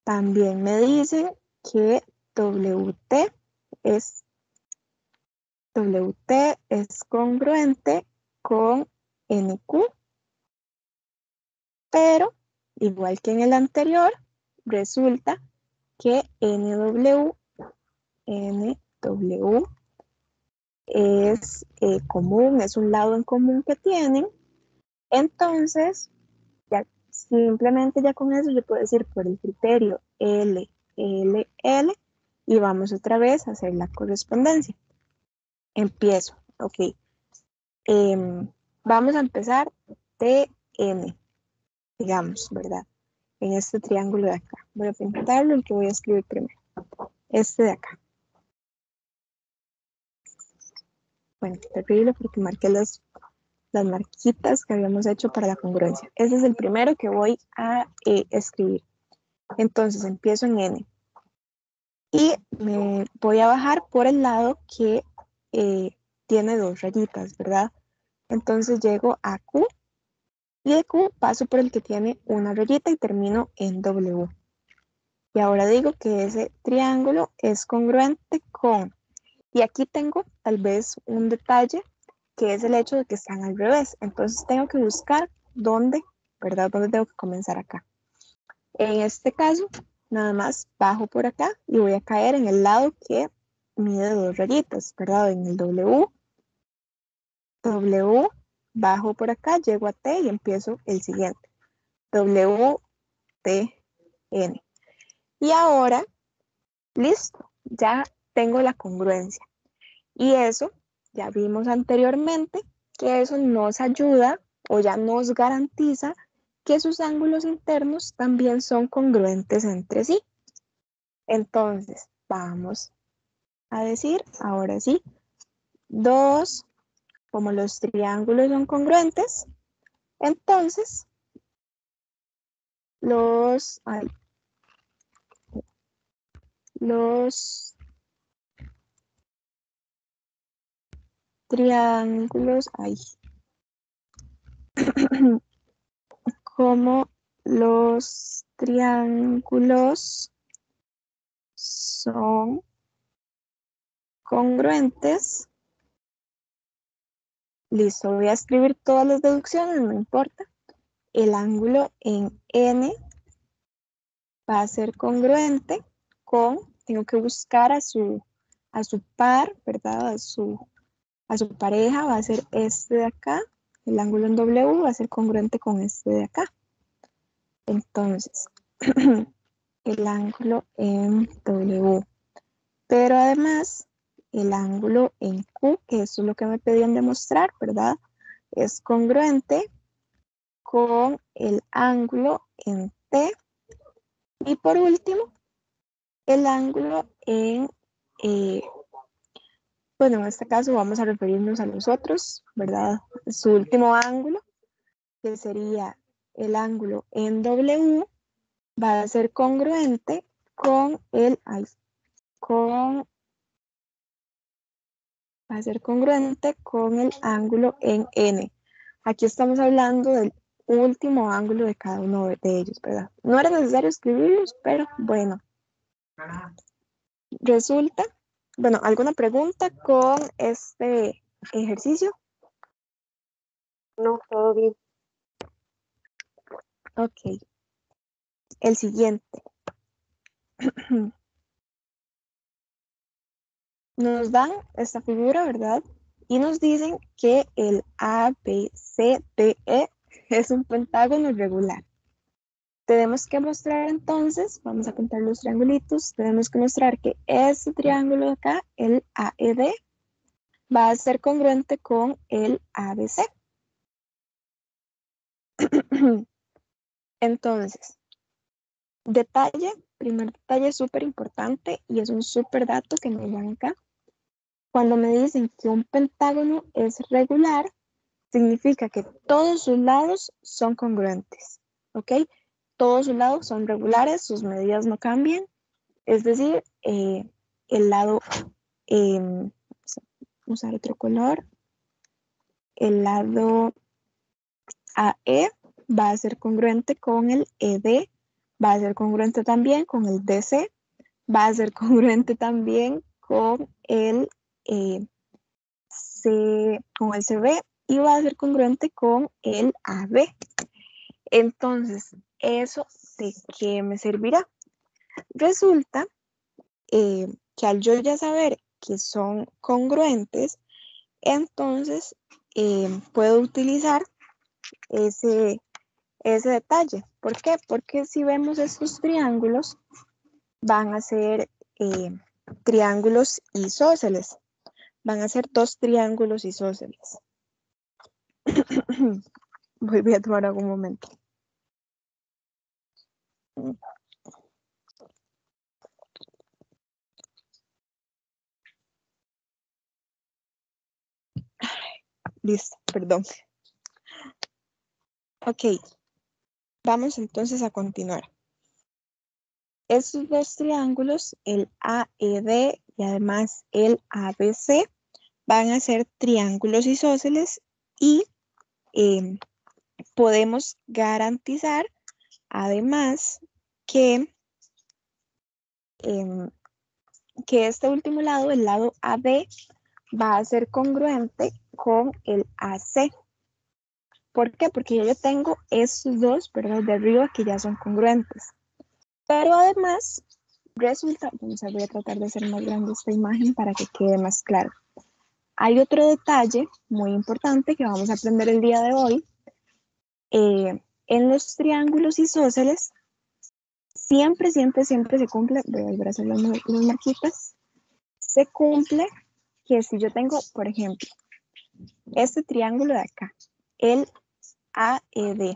También me dicen que es, WT es congruente con NQ, pero igual que en el anterior, resulta que NW es común, es un lado en común que tienen. Entonces, ya simplemente ya con eso yo puedo decir por el criterio L, L, L y vamos otra vez a hacer la correspondencia. Empiezo, ok. Vamos a empezar de N, digamos, ¿verdad? En este triángulo de acá. Voy a pintarlo, el que voy a escribir primero. Este de acá. Bueno, terrible porque marqué las marquitas que habíamos hecho para la congruencia. Ese es el primero que voy a escribir. Entonces empiezo en N. Y me voy a bajar por el lado que tiene dos rayitas, ¿verdad? Entonces llego a Q y de Q paso por el que tiene una rayita y termino en W. Y ahora digo que ese triángulo es congruente con, y aquí tengo tal vez un detalle que es el hecho de que están al revés. Entonces tengo que buscar dónde, ¿verdad? ¿Dónde tengo que comenzar acá? En este caso, nada más bajo por acá y voy a caer en el lado que mide dos rayitas, ¿verdad? En el W, bajo por acá, llego a T y empiezo el siguiente. W, T, N. Y ahora, listo, ya tengo la congruencia. Y eso, ya vimos anteriormente, que eso nos ayuda o ya nos garantiza que sus ángulos internos también son congruentes entre sí. Entonces, vamos a decir, ahora sí, dos, como los triángulos son congruentes, entonces los triángulos, como los triángulos son congruentes, listo, voy a escribir todas las deducciones, no importa. El ángulo en N va a ser congruente con, tengo que buscar a su par, ¿verdad? A su pareja, va a ser este de acá. El ángulo en W va a ser congruente con este de acá. Entonces, el ángulo en W. Pero además, el ángulo en Q, que eso es lo que me pedían demostrar, ¿verdad? Es congruente con el ángulo en T. Y por último, el ángulo en, bueno, en este caso vamos a referirnos a los otros, ¿verdad? Su último ángulo, que sería el ángulo en W, va a ser congruente con con, va a ser congruente con el ángulo en N. Aquí estamos hablando del último ángulo de cada uno de ellos, ¿verdad? No era necesario escribirlos, pero bueno. Resulta, bueno, ¿alguna pregunta con este ejercicio?
No, todo bien.
Ok, el siguiente. Nos dan esta figura, ¿verdad? Y nos dicen que el ABCDE es un pentágono regular. Tenemos que mostrar entonces, vamos a contar los triangulitos, tenemos que mostrar que este triángulo de acá, el AED, va a ser congruente con el ABC. Entonces, primer detalle súper importante y es un súper dato que nos dan acá. Cuando me dicen que un pentágono es regular, significa que todos sus lados son congruentes, ¿ok? Todos sus lados son regulares, sus medidas no cambian, es decir, el lado, vamos a usar otro color, el lado AE va a ser congruente con el ED, va a ser congruente también con el DC, va a ser congruente también con eh, con el CB y va a ser congruente con el AB. Entonces, ¿eso de qué me servirá? Resulta que al yo ya saber que son congruentes, entonces puedo utilizar ese, ese detalle. ¿Por qué? Porque si vemos estos triángulos, van a ser triángulos isósceles. Van a ser dos triángulos isósceles. Voy a tomar algún momento. Listo, perdón. Ok, vamos entonces a continuar. Estos dos triángulos, el AED y además el ABC, van a ser triángulos isósceles y podemos garantizar además que, eh, que este último lado, el lado AB, va a ser congruente con el AC. ¿Por qué? Porque yo tengo estos dos, ¿verdad? De arriba que ya son congruentes. Pero además, resulta, vamos a voy a tratar de hacer más grande esta imagen para que quede más claro. Hay otro detalle muy importante que vamos a aprender el día de hoy. En los triángulos isósceles, siempre se cumple, voy a volver a hacer las marquitas, se cumple que si yo tengo, por ejemplo, este triángulo de acá, el AED,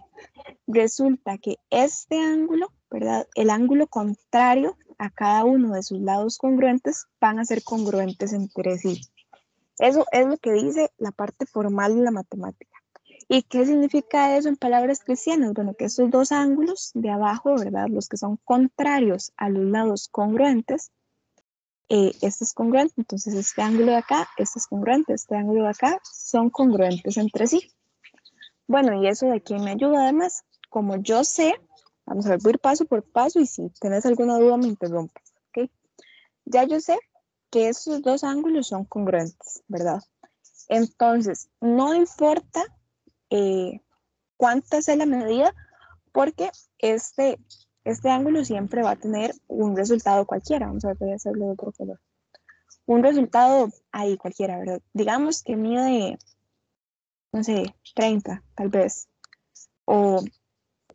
resulta que este ángulo, ¿verdad? El ángulo contrario a cada uno de sus lados congruentes van a ser congruentes entre sí. Eso es lo que dice la parte formal de la matemática. ¿Y qué significa eso en palabras cristianas? Bueno, que esos dos ángulos de abajo, ¿verdad? Los que son contrarios a los lados congruentes, este es congruente, entonces este ángulo de acá, este es congruente, este ángulo de acá, son congruentes entre sí. Bueno, ¿y eso de quién me ayuda además? Como yo sé, vamos a ver, voy a ir paso por paso y si tienes alguna duda me interrumpas, ¿ok? Ya yo sé que esos dos ángulos son congruentes, ¿verdad? Entonces, no importa cuánta sea la medida, porque este ángulo siempre va a tener un resultado cualquiera. Vamos a ver, voy a hacerlo de otro color. Un resultado ahí cualquiera, ¿verdad? Digamos que mide, no sé, 30 tal vez, o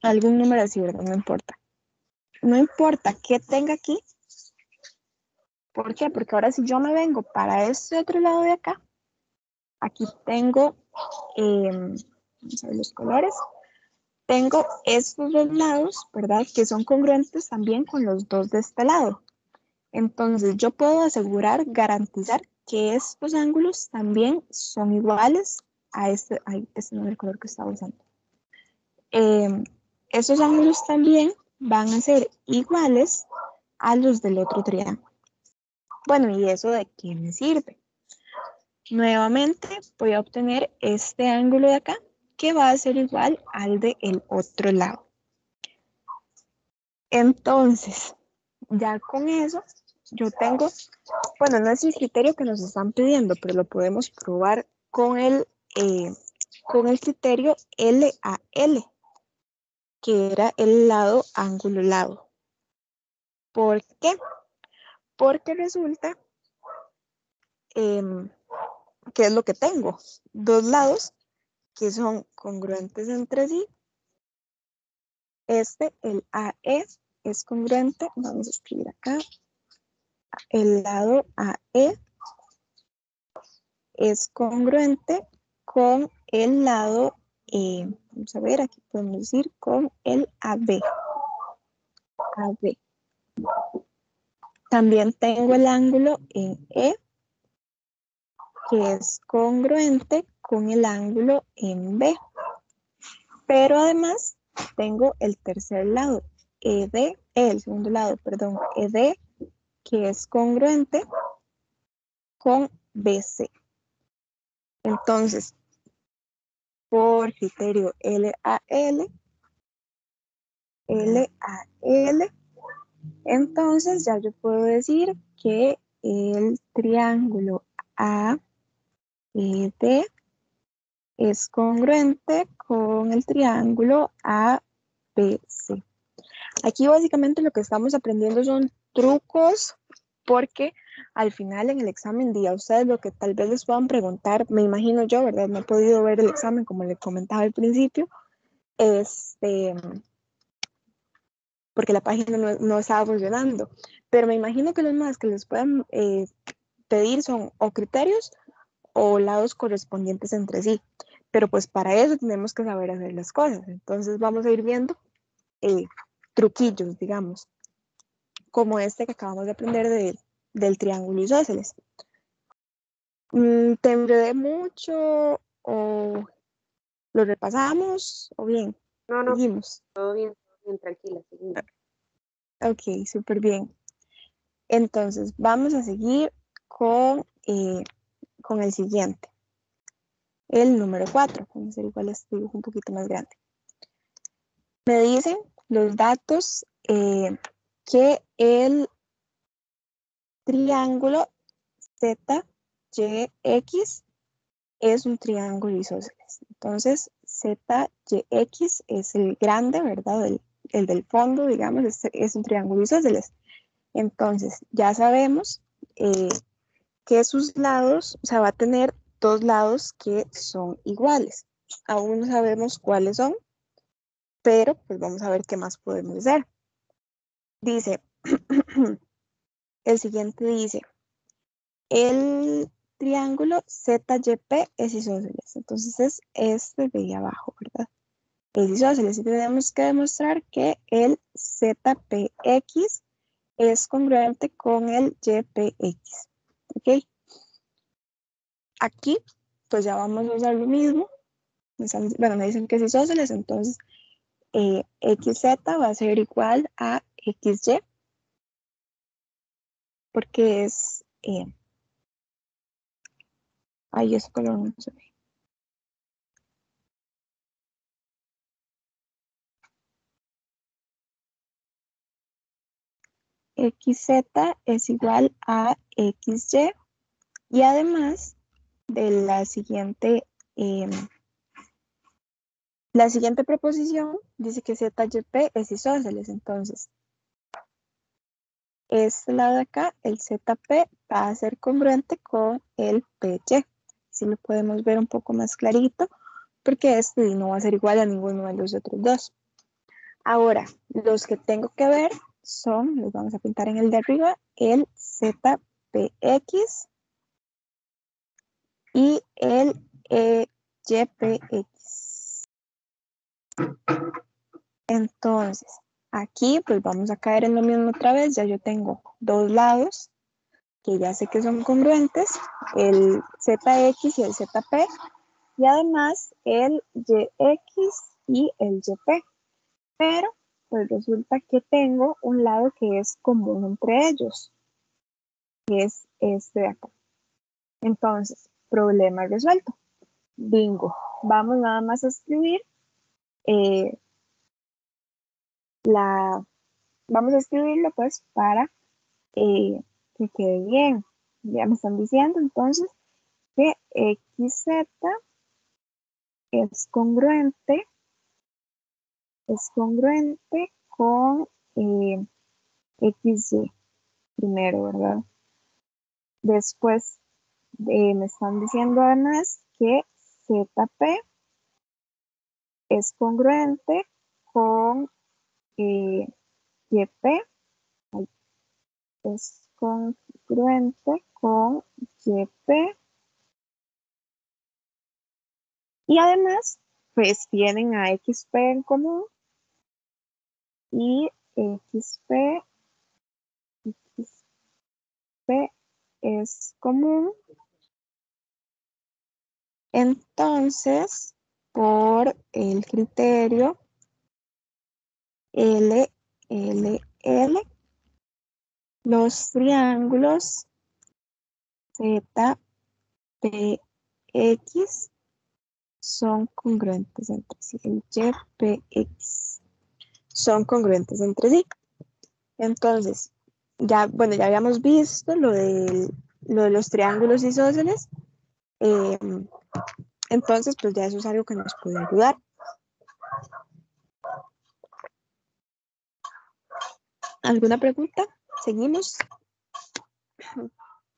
algún número así, ¿verdad? No importa. no importa qué tenga aquí. ¿Por qué? Porque ahora si yo me vengo para este otro lado de acá, aquí tengo, vamos a ver los colores, tengo estos dos lados, ¿verdad? Que son congruentes también con los dos de este lado. Entonces yo puedo asegurar, garantizar que estos ángulos también son iguales a este no es el color que estaba usando. Esos ángulos también van a ser iguales a los del otro triángulo. Bueno, ¿y eso de qué me sirve? Nuevamente voy a obtener este ángulo de acá, que va a ser igual al del otro lado. Entonces, ya con eso, yo tengo, bueno, no es el criterio que nos están pidiendo, pero lo podemos probar con el criterio LAL, que era el lado ángulo lado. ¿Por qué? Porque resulta que es lo que tengo, dos lados que son congruentes entre sí. El AE es congruente, vamos a escribir acá, el lado AE es congruente con el lado, vamos a ver, aquí podemos decir con el AB. AB. También tengo el ángulo en E, que es congruente con el ángulo en B. Pero además tengo el tercer lado, el segundo lado, perdón, ED, que es congruente con BC. Entonces, por criterio LAL, entonces ya yo puedo decir que el triángulo AED es congruente con el triángulo ABC. Aquí básicamente lo que estamos aprendiendo son trucos, porque al final en el examen día ustedes lo que tal vez les puedan preguntar, me imagino yo, ¿verdad? No he podido ver el examen como les comentaba al principio, porque la página no estaba funcionando, pero me imagino que los más que les puedan pedir son o criterios o lados correspondientes entre sí, pero pues para eso tenemos que saber hacer las cosas, entonces vamos a ir viendo truquillos, digamos, como este que acabamos de aprender del triángulo isósceles. ¿Te enredé mucho o lo repasamos o bien?
No,
Seguimos.
todo bien, tranquila, seguimos.
Ok, súper bien. Entonces, vamos a seguir con el siguiente. El número 4. Vamos a hacer igual este dibujo un poquito más grande. Me dicen los datos que el triángulo ZYX es un triángulo isósceles. Entonces, ZYX es el grande, ¿verdad? El del fondo, digamos, es un triángulo isósceles. Entonces, ya sabemos que sus lados, o sea, va a tener dos lados que son iguales. Aún no sabemos cuáles son, pero pues vamos a ver qué más podemos hacer. Dice, el siguiente dice, el triángulo ZYP es isósceles. Entonces es este de ahí abajo, ¿verdad? Es isósceles y tenemos que demostrar que el ZPX es congruente con el YPX. ¿Ok? Aquí, pues ya vamos a usar lo mismo. Bueno, me dicen que es isósceles, entonces XZ va a ser igual a XY, porque es... ay, ese color no se ve. XZ es igual a XY y además de la siguiente proposición dice que ZYP es isósceles, entonces este lado de acá, el ZP va a ser congruente con el PY. Si lo podemos ver un poco más clarito, porque este no va a ser igual a ninguno de los otros dos. Ahora, los que tengo que ver son, los vamos a pintar en el de arriba, el ZPX y el YPX. Entonces, aquí pues vamos a caer en lo mismo otra vez. Ya yo tengo dos lados que ya sé que son congruentes, el ZX y el ZP, y además el YX y el YP. Pero pues resulta que tengo un lado que es común entre ellos, que es este de acá. Entonces, problema resuelto. Bingo. Vamos nada más a escribir vamos a escribirlo pues para que quede bien. Ya me están diciendo entonces que XZ es congruente con XY primero, ¿verdad? Después me están diciendo además que ZP es congruente con YP, es congruente con YP, y además pues tienen a XP en común y XP es común. Entonces, por el criterio LLL, los triángulos ZPX son congruentes entre sí. El YPX son congruentes entre sí. Entonces, ya habíamos visto lo de los triángulos isósceles. Entonces, pues ya eso es algo que nos puede ayudar. ¿Alguna pregunta? ¿Seguimos?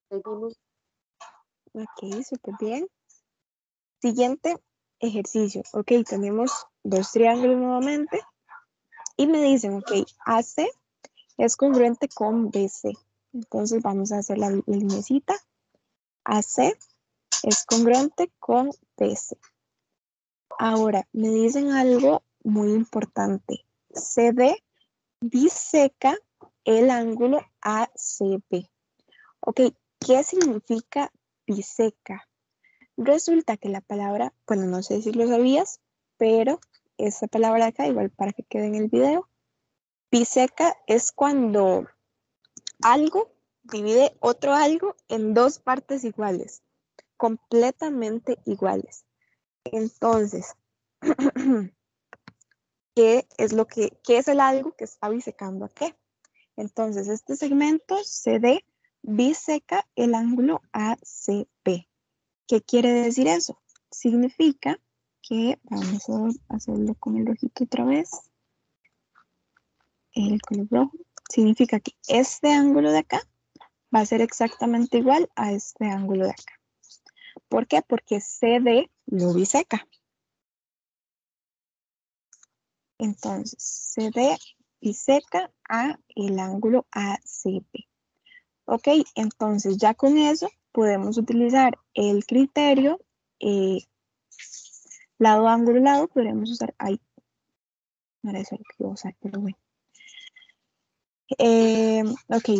Seguimos.
Ok, súper bien. Siguiente ejercicio. Ok, tenemos dos triángulos nuevamente y me dicen, ok, AC es congruente con BC. Entonces vamos a hacer la linecita. AC es congruente con BC. Ahora, me dicen algo muy importante. CD biseca el ángulo ACB. Ok, ¿qué significa biseca? Resulta que la palabra, bueno, no sé si lo sabías, pero esta palabra acá, igual para que quede en el video, biseca es cuando algo divide otro algo en dos partes iguales, completamente iguales. Entonces, ¿qué es el algo que está bisecando a qué? Entonces, este segmento CD biseca el ángulo ACB. ¿Qué quiere decir eso? Significa que, vamos a hacerlo con el rojito otra vez, el color rojo, significa que este ángulo de acá va a ser exactamente igual a este ángulo de acá. ¿Por qué? Porque CD lo biseca. Entonces, CD biseca a el ángulo ACB. Ok, entonces ya con eso podemos utilizar el criterio lado, ángulo, lado. Podríamos usar, ahí, no era eso lo que iba a usar, pero bueno. Ok,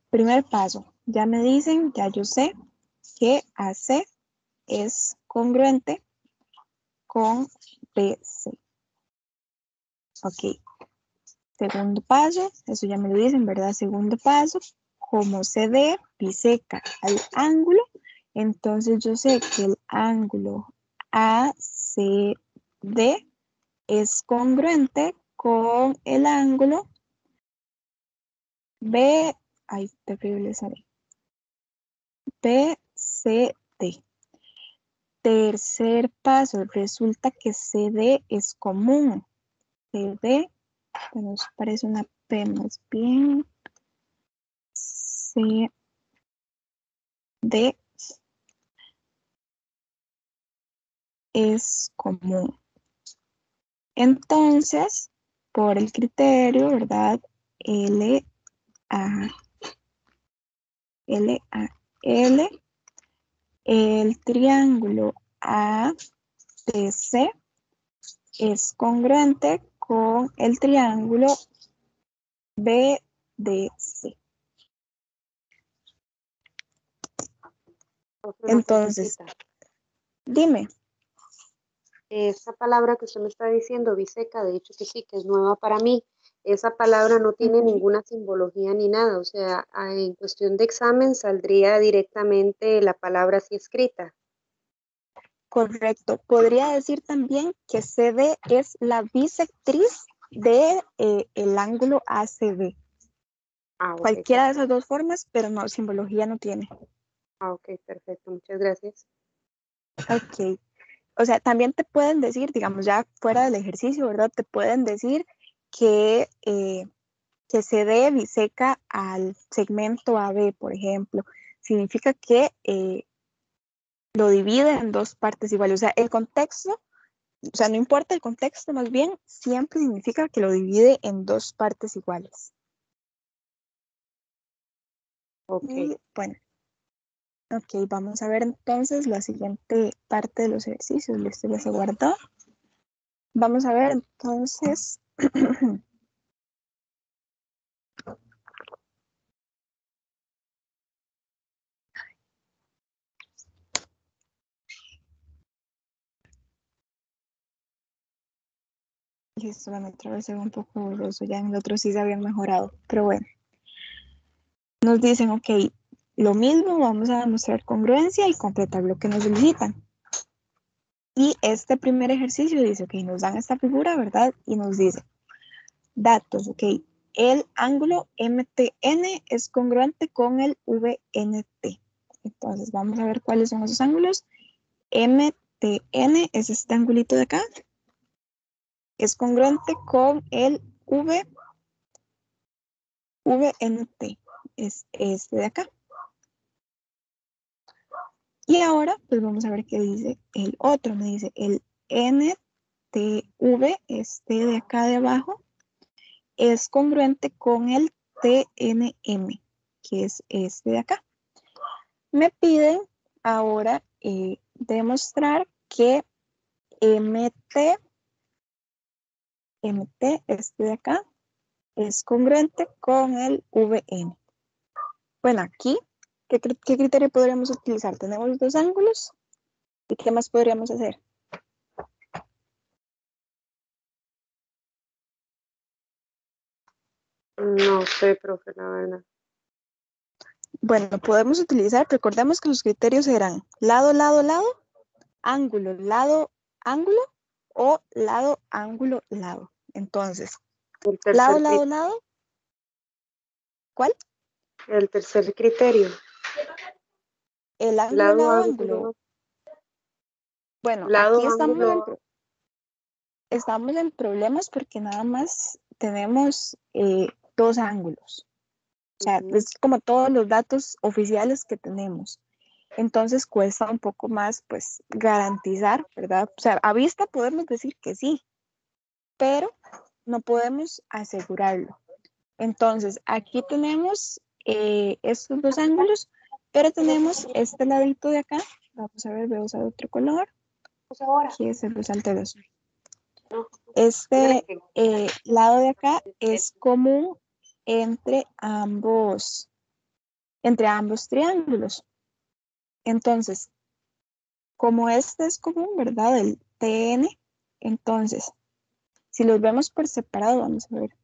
primer paso. Ya me dicen, ya yo sé que AC es congruente con BC. Ok, segundo paso, eso ya me lo dicen, ¿verdad? Segundo paso, como CD biseca al ángulo, entonces yo sé que el ángulo ACD es congruente con el ángulo B, ay, terrible sale, BCD. Tercer paso, resulta que CD es común. CD, bueno, eso parece una P más bien. CD es común. Entonces, por el criterio, ¿verdad? L, A, L, A, L, el triángulo ADC es congruente con el triángulo BDC.
Una
Entonces,
preguntita.
dime.
Esa palabra que usted me está diciendo, biseca, de hecho que sí, que es nueva para mí. Esa palabra no tiene ninguna simbología ni nada. O sea, en cuestión de examen saldría directamente la palabra así escrita.
Correcto. Podría decir también que CD es la bisectriz de el ángulo ACB.
Ah, ok,
Cualquiera de esas
perfecto.
dos formas, pero no, simbología no tiene.
Ah, ok, perfecto. Muchas gracias.
Ok. O sea, también te pueden decir, digamos, ya fuera del ejercicio, ¿verdad? Te pueden decir que CD biseca al segmento AB, por ejemplo. Significa que lo divide en dos partes iguales. O sea, el contexto, o sea, no importa el contexto, más bien, siempre significa que lo divide en dos partes iguales.
Ok.
Y bueno, ok, vamos a ver entonces la siguiente parte de los ejercicios. Listo, ya se guardó. Vamos a ver entonces. Listo, bueno, otra vez se ve un poco borroso, ya en el otro sí se habían mejorado, pero bueno. Nos dicen, ok, lo mismo, vamos a demostrar congruencia y completar lo que nos solicitan. Y este primer ejercicio dice, ok, nos dan esta figura, ¿verdad? Y nos dice, datos, ok, el ángulo MTN es congruente con el VNT. Entonces, vamos a ver cuáles son esos ángulos. MTN es este angulito de acá. Es congruente con el VNT. Es este de acá. Y ahora, pues vamos a ver qué dice el otro. Me dice el NTV, este de acá de abajo, es congruente con el TNM, que es este de acá. Me piden ahora demostrar que MT, este de acá, es congruente con el VN. Bueno, aquí, ¿qué criterio podríamos utilizar? Tenemos dos ángulos. ¿Y qué más podríamos hacer?
No sé, profe, la verdad.
Bueno, podemos utilizar, recordemos que los criterios eran lado, lado, lado, ángulo, lado, ángulo o lado, ángulo, lado. Entonces,
El
lado,
tercer,
lado, lado, ¿cuál?
el tercer criterio.
El ángulo,
Lado,
lado, ángulo.
ángulo,
Bueno, aquí
lado, ángulo.
estamos en problemas porque nada más tenemos dos ángulos. O sea,
Ujú.
es como todos los datos oficiales que tenemos. Entonces cuesta un poco más, pues, garantizar, ¿verdad? O sea, a vista podemos decir que sí, pero no podemos asegurarlo. Entonces, aquí tenemos estos dos ángulos, pero tenemos este ladito de acá. Vamos a ver, voy a usar otro color,
Pues ahora.
que es el resalte de azul.
No, dígale
Este
que
lado de acá es común entre ambos triángulos. Entonces, como este es común, ¿verdad? El TN, entonces, si los vemos por separado, vamos a ver.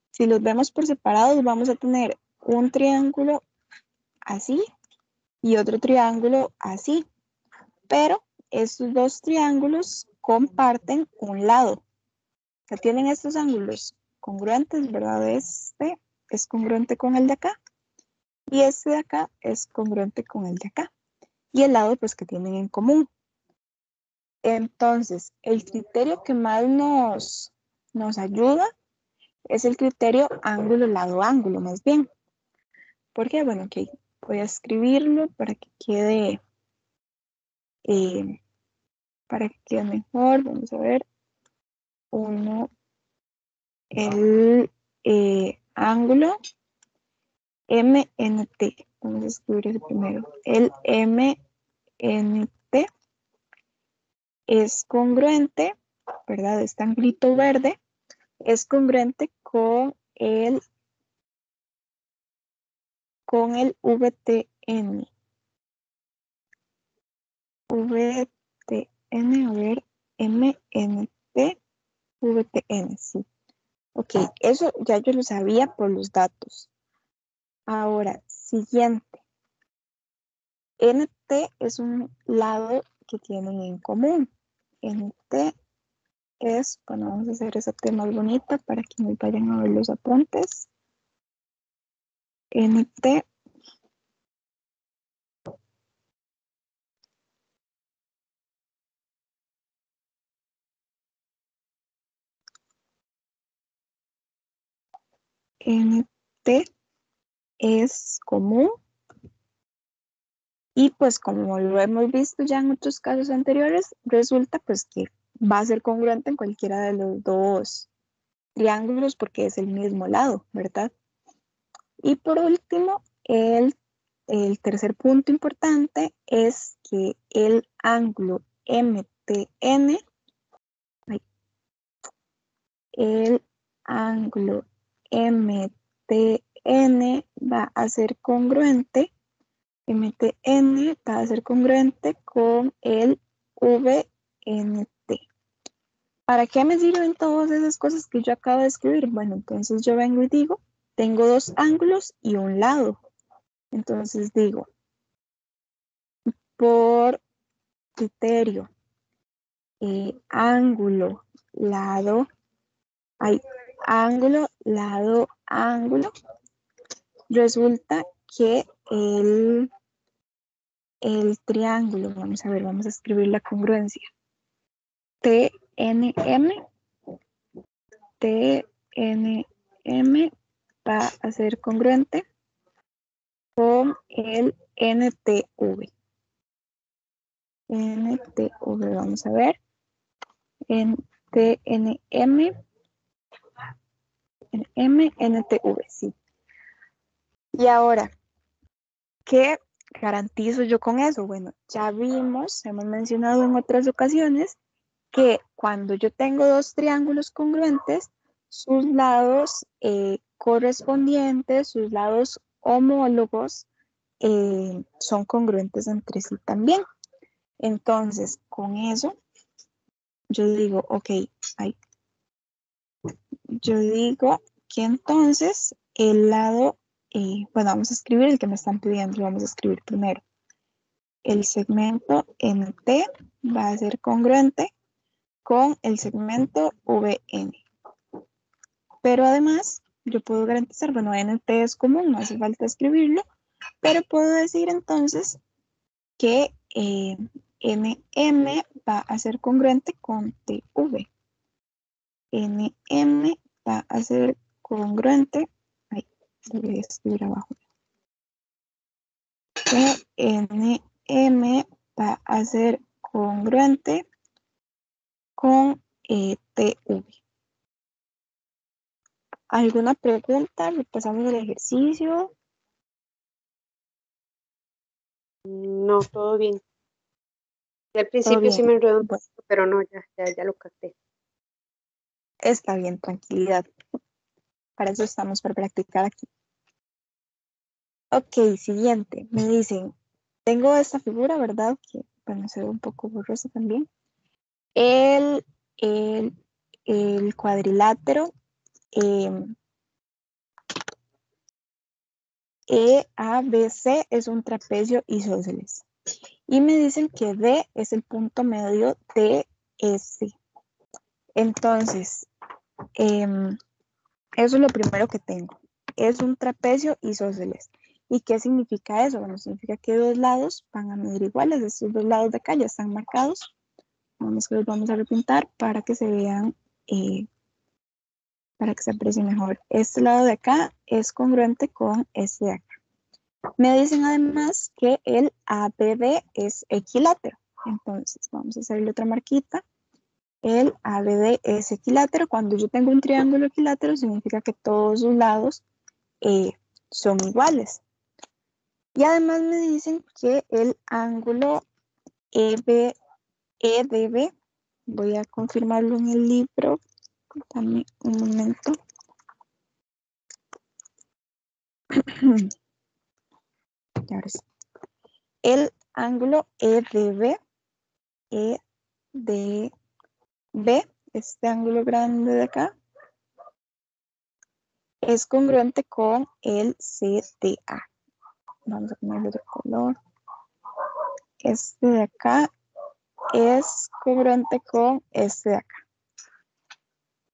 Si los vemos por separado, vamos a tener un triángulo así y otro triángulo así. Pero estos dos triángulos comparten un lado. O sea, tienen estos ángulos congruentes, ¿verdad? Este es congruente con el de acá y este de acá es congruente con el de acá. Y el lado, pues, que tienen en común. Entonces, el criterio que más nos ayuda es el criterio ángulo, lado, ángulo, más bien. Porque, bueno, ok, voy a escribirlo eh, para que quede mejor. Vamos a ver. 1, el ángulo MNT. Vamos a escribir el primero. El MNT es congruente, ¿verdad? Este anglito verde es congruente con el VTN. VTN, a ver, MNT, VTN, sí. Ok, eso ya yo lo sabía por los datos. Ahora, siguiente. NT es un lado que tienen en común. NT es, bueno, vamos a hacer esa T más bonita para que nos vayan a ver los apuntes. NT NT es común y pues como lo hemos visto ya en otros casos anteriores, resulta pues que va a ser congruente en cualquiera de los dos triángulos porque es el mismo lado, ¿verdad? Y por último, el tercer punto importante es que el ángulo MTN, el ángulo MTN va a ser congruente, MTN va a ser congruente con el VNT. ¿Para qué me sirven todas esas cosas que yo acabo de escribir? Bueno, entonces yo vengo y digo, tengo dos ángulos y un lado. Entonces digo, por criterio, ángulo, lado, hay ángulo, lado, ángulo, resulta que el triángulo, vamos a ver, vamos a escribir la congruencia, TNM, TNM va a ser congruente con el NTV. NTV, vamos a ver, en TNM, NTV, sí. Y ahora, ¿qué garantizo yo con eso? Bueno, ya vimos, hemos mencionado en otras ocasiones, que cuando yo tengo dos triángulos congruentes, sus lados correspondientes, sus lados homólogos, son congruentes entre sí también. Entonces, con eso, yo digo, ok, yo digo que entonces el lado, bueno, vamos a escribir el que me están pidiendo, lo vamos a escribir primero. El segmento NT va a ser congruente con el segmento VN. Pero además, yo puedo garantizar, bueno, NT es común, no hace falta escribirlo, pero puedo decir entonces que NM va a ser congruente con TV. NM va a ser congruente, ahí, lo voy a escribir abajo. NM va a ser congruente con TV. ¿Alguna pregunta? ¿Repasamos el ejercicio?
No, todo bien. Al
¿Todo
principio
bien?
sí me enredó un
Bueno,
poco, pero no, ya lo capté.
está bien, tranquilidad. Para eso estamos, para practicar aquí. Ok, siguiente. Me dicen, tengo esta figura, ¿verdad? Que, bueno, se ve un poco borrosa también. El, el, el cuadrilátero EABC es un trapecio isósceles. Y me dicen que D es el punto medio de S. Entonces, eso es lo primero que tengo. Es un trapecio isósceles. ¿Y qué significa eso? Bueno, significa que dos lados van a medir iguales. Estos dos lados de acá ya están marcados. Vamos que los vamos a repintar para que se vean, para que se aprecie mejor. Este lado de acá es congruente con este de acá. Me dicen además que el ABD es equilátero. Entonces, vamos a hacerle otra marquita el ABD es equilátero. Cuando yo tengo un triángulo equilátero, significa que todos sus lados son iguales. Y además me dicen que el ángulo EDB, voy a confirmarlo en el libro, dame un momento. Ahora sí. El ángulo EDB, este ángulo grande de acá, es congruente con el CDA. Vamos a ponerlo de color. Este de acá es congruente con este de acá.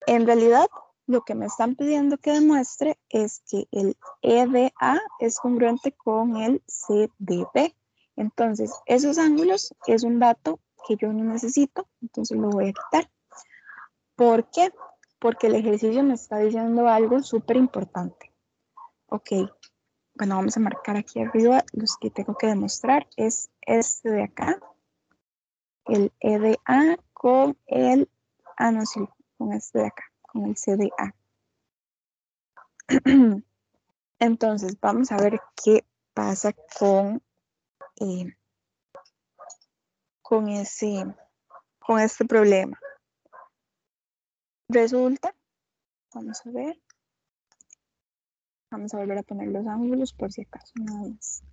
En realidad, lo que me están pidiendo que demuestre es que el EDA es congruente con el CDB. Entonces, esos ángulos es un dato que yo no necesito, entonces lo voy a quitar. ¿Por qué? Porque el ejercicio me está diciendo algo súper importante. Ok, bueno, vamos a marcar aquí arriba los que tengo que demostrar. Es este de acá, el EDA con el, no, sí, con este de acá, con el CDA. Entonces, vamos a ver qué pasa con este problema. Resulta, vamos a ver, vamos a volver a poner los ángulos por si acaso, nada más.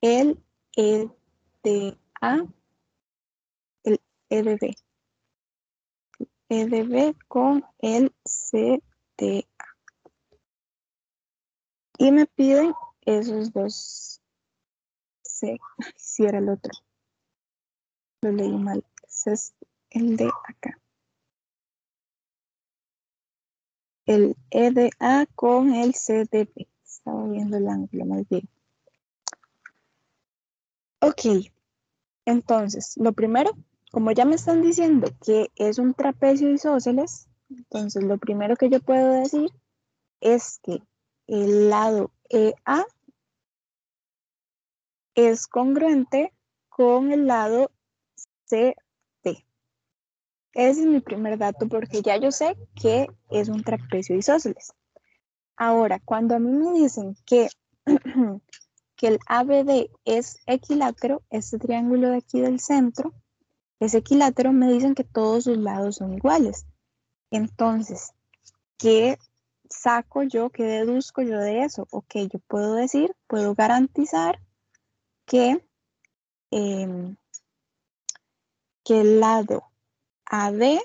El EDA, el EDB. EDB con el CDA. Y me piden esos dos. C, si era el otro. Lo leí mal. Ese es el de acá. El EDA con el CDB. Estaba viendo el ángulo más bien. Ok. Entonces, lo primero, como ya me están diciendo que es un trapecio isósceles, entonces lo primero que yo puedo decir es que el lado EA es congruente con el lado CD. Ese es mi primer dato porque ya yo sé que es un trapecio isósceles. Ahora, cuando a mí me dicen que, que el ABD es equilátero, este triángulo de aquí del centro es equilátero, me dicen que todos sus lados son iguales. Entonces, ¿qué saco yo, qué deduzco yo de eso? Ok, yo puedo decir, puedo garantizar que el lado AB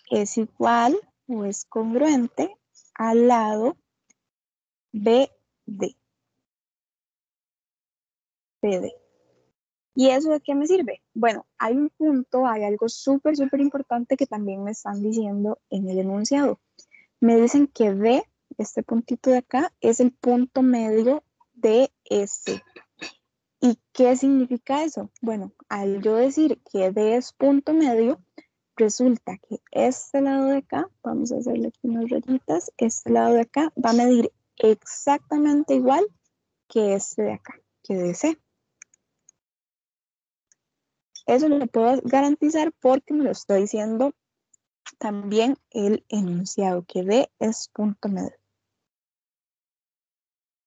es igual o es congruente al lado BD. ¿Y eso de qué me sirve? Bueno, hay un punto, hay algo súper, súper importante que también me están diciendo en el enunciado. Me dicen que D, este puntito de acá, es el punto medio de S. ¿Y qué significa eso? Bueno, al yo decir que D es punto medio, resulta que este lado de acá, vamos a hacerle aquí unas rayitas, este lado de acá va a medir exactamente igual que este de acá, que DC. Eso lo puedo garantizar porque me lo estoy diciendo también el enunciado, que D es punto medio.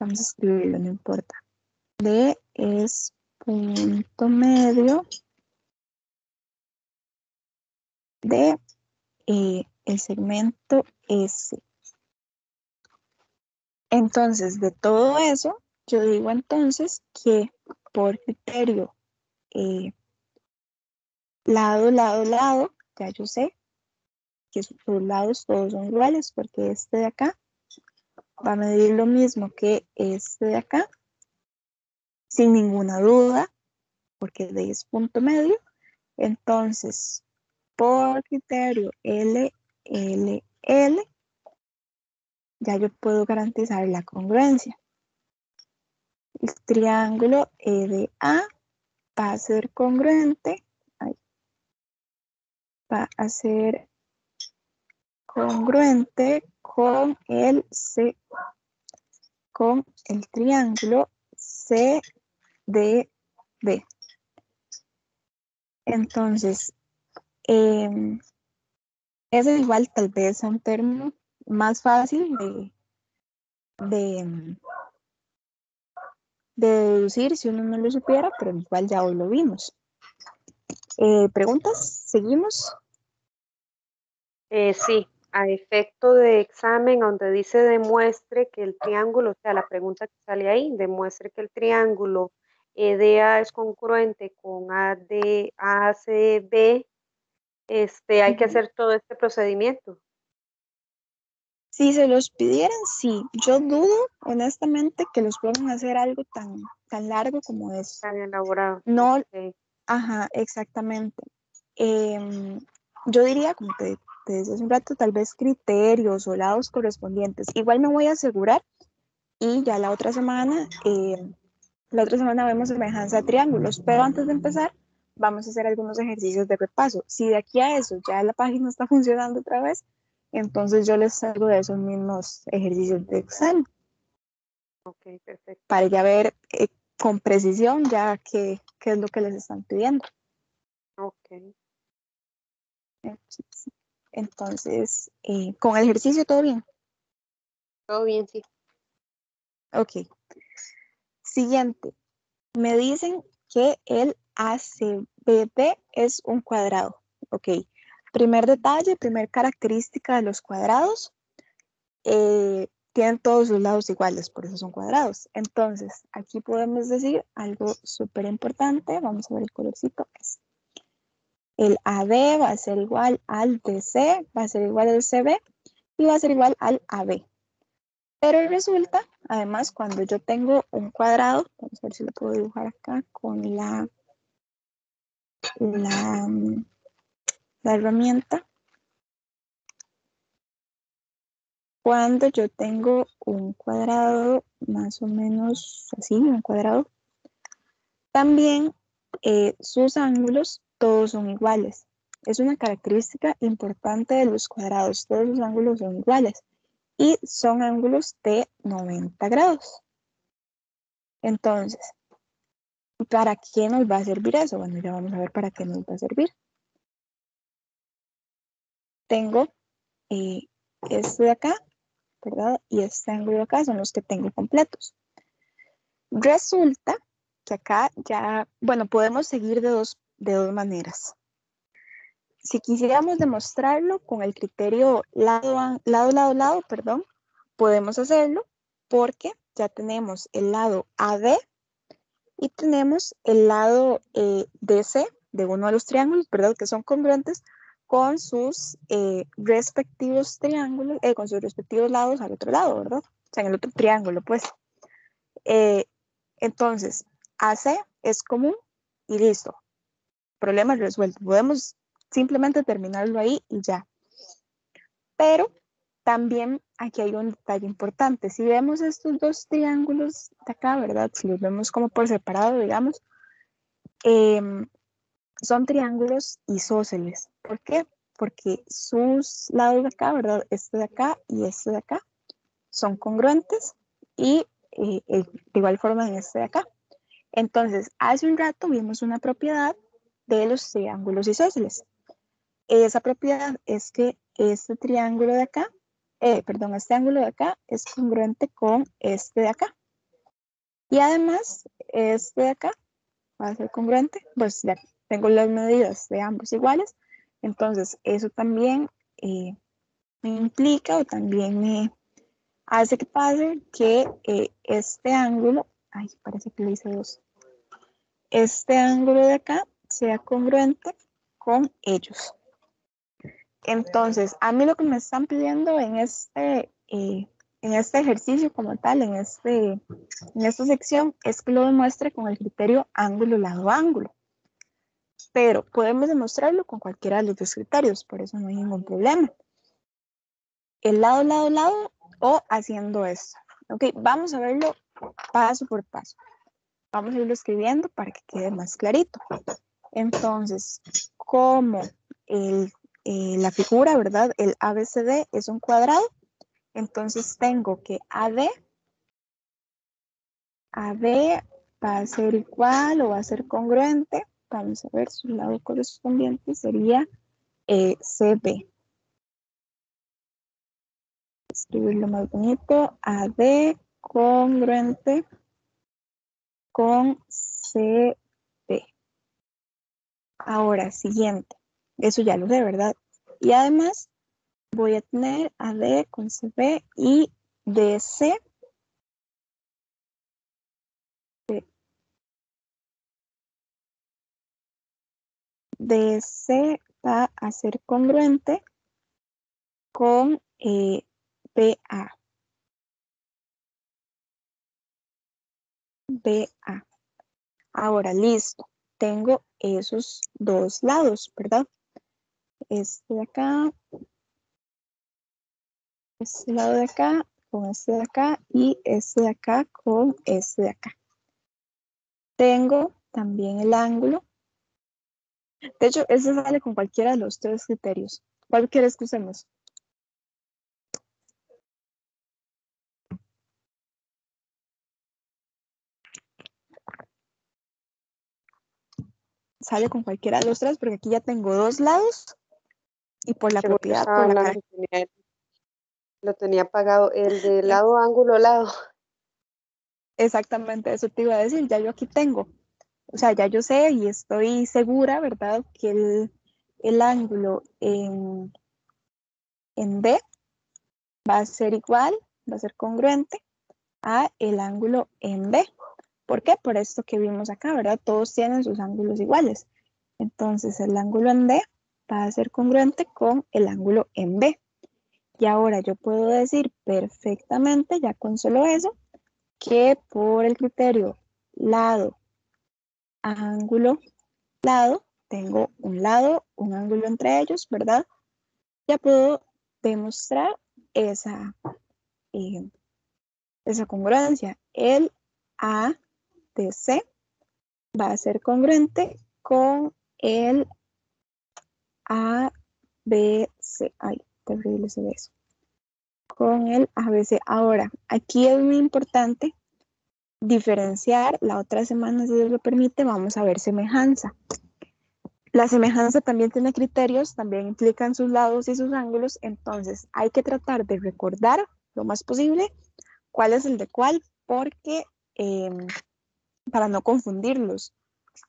Vamos a escribirlo, no importa. D es punto medio de el segmento S. Entonces, de todo eso, yo digo entonces que por criterio lado, lado, lado, ya yo sé que sus lados todos son iguales porque este de acá va a medir lo mismo que este de acá, sin ninguna duda, porque D es punto medio. Entonces, por criterio L, L, L, ya yo puedo garantizar la congruencia. El triángulo EDA va a ser congruente, va a ser congruente con el con el triángulo CDB. Entonces, Em, Ese igual tal vez sea un término más fácil de, de deducir si uno no lo supiera, pero igual ya hoy lo vimos. ¿Preguntas? ¿Seguimos?
Sí, a efecto de examen, donde dice demuestre que el triángulo, o sea, la pregunta que sale ahí, demuestre que el triángulo EDA es congruente con ACB, hay que
Ujú.
hacer todo este procedimiento.
Si se los pidieran, sí. Yo dudo, honestamente, que los puedan hacer algo tan largo como es.
Tan elaborado.
No,
Ok,
ajá, exactamente. Em, yo diría, como te decía hace un rato, tal vez criterios o lados correspondientes. Igual me voy a asegurar y ya la otra semana vemos semejanza a triángulos, pero antes de empezar, vamos a hacer algunos ejercicios de repaso. Si de aquí a eso ya la página está funcionando otra vez, entonces yo les salgo de esos mismos ejercicios de examen
ok, perfecto.
para ya ver con precisión ya qué es lo que les están pidiendo.
Ok,
Entonces, con el ejercicio todo bien.
todo bien, sí.
Ok. Siguiente. Me dicen que el ACBD es un cuadrado. Ok. Primer detalle, primer característica de los cuadrados. Tienen todos los lados iguales, por eso son cuadrados. Entonces, aquí podemos decir algo súper importante. Vamos a ver el colorcito. El AD va a ser igual al DC, va a ser igual al CB y va a ser igual al AB. Pero resulta, además, cuando yo tengo un cuadrado, vamos a ver si lo puedo dibujar acá con la, la herramienta. Cuando yo tengo un cuadrado, más o menos así, un cuadrado, también sus ángulos todos son iguales. Es una característica importante de los cuadrados, todos los ángulos son iguales y son ángulos de 90 grados. Entonces, ¿para qué nos va a servir eso? Bueno, ya vamos a ver para qué nos va a servir. Tengo eh, este de acá, ¿verdad? Y este ángulo de acá son los que tengo completos. Resulta que acá ya, bueno, podemos seguir de dos maneras. Si quisiéramos demostrarlo con el criterio lado, perdón, podemos hacerlo porque ya tenemos el lado AD y tenemos el lado DC de uno de los triángulos, ¿verdad? Que son congruentes con sus respectivos triángulos, con sus respectivos lados al otro lado, ¿verdad? O sea, en el otro triángulo, pues. Eh, entonces, AC es común y listo. Problema resuelto. Podemos simplemente terminarlo ahí y ya. Pero también aquí hay un detalle importante. Si vemos estos dos triángulos de acá, ¿verdad? Si los vemos como por separado, digamos, eh, son triángulos isósceles. ¿Por qué? Porque sus lados de acá, ¿verdad? Este de acá y este de acá son congruentes y de igual forma en este de acá. Entonces, hace un rato vimos una propiedad de los triángulos isósceles. Esa propiedad es que este triángulo de acá, perdón, este ángulo de acá es congruente con este de acá. Y además, este de acá va a ser congruente, pues ya tengo las medidas de ambos iguales. Entonces, eso también me implica o también me hace que pase que este ángulo, ay, parece que le hice dos, este ángulo de acá sea congruente con ellos. Entonces, a mí lo que me están pidiendo en este ejercicio como tal, en esta sección, es que lo demuestre con el criterio ángulo, lado, ángulo. Pero podemos demostrarlo con cualquiera de los dos criterios, por eso no hay ningún problema. El lado o haciendo esto. Ok, vamos a verlo paso por paso. Vamos a irlo escribiendo para que quede más clarito. Entonces, como la figura, ¿verdad? El ABCD es un cuadrado, entonces tengo que AD va a ser igual o va a ser congruente. Vamos a ver, su lado correspondiente sería CB. Escribirlo más bonito. AD congruente con CB. Ahora, siguiente. Eso ya lo sé, ¿verdad? Y además voy a tener AD con CB y DC. DC va a ser congruente con BA. BA. Ahora, listo. Tengo esos dos lados, ¿verdad? Este de acá, este lado de acá, con este de acá y este de acá con este de acá. Tengo también el ángulo. De hecho, este sale con cualquiera de los tres criterios. ¿Cuál quieres que usemos? Sale con cualquiera de los tres porque aquí ya tengo dos lados y por la
Según yo
propiedad,
estaba
por la
hablando, lo tenía pagado, el de lado, ángulo, lado.
exactamente eso te iba a decir, ya yo aquí tengo. O sea, ya yo sé y estoy segura, ¿verdad? Que el ángulo en B va a ser igual, va a ser congruente a el ángulo en B. ¿Por qué? Por esto que vimos acá, ¿verdad? Todos tienen sus ángulos iguales. Entonces, el ángulo en D va a ser congruente con el ángulo en B. Y ahora yo puedo decir perfectamente, ya con solo eso, que por el criterio lado, ángulo, lado, tengo un lado, un ángulo entre ellos, ¿verdad? Ya puedo demostrar esa, eh, esa congruencia. El A de C va a ser congruente con el ABC. Ay, terrible se ve eso. Con el ABC. Ahora, aquí es muy importante diferenciar. La otra semana, si Dios lo permite, vamos a ver semejanza. La semejanza también tiene criterios, también implican sus lados y sus ángulos, entonces hay que tratar de recordar lo más posible cuál es el de cuál, porque para no confundirlos,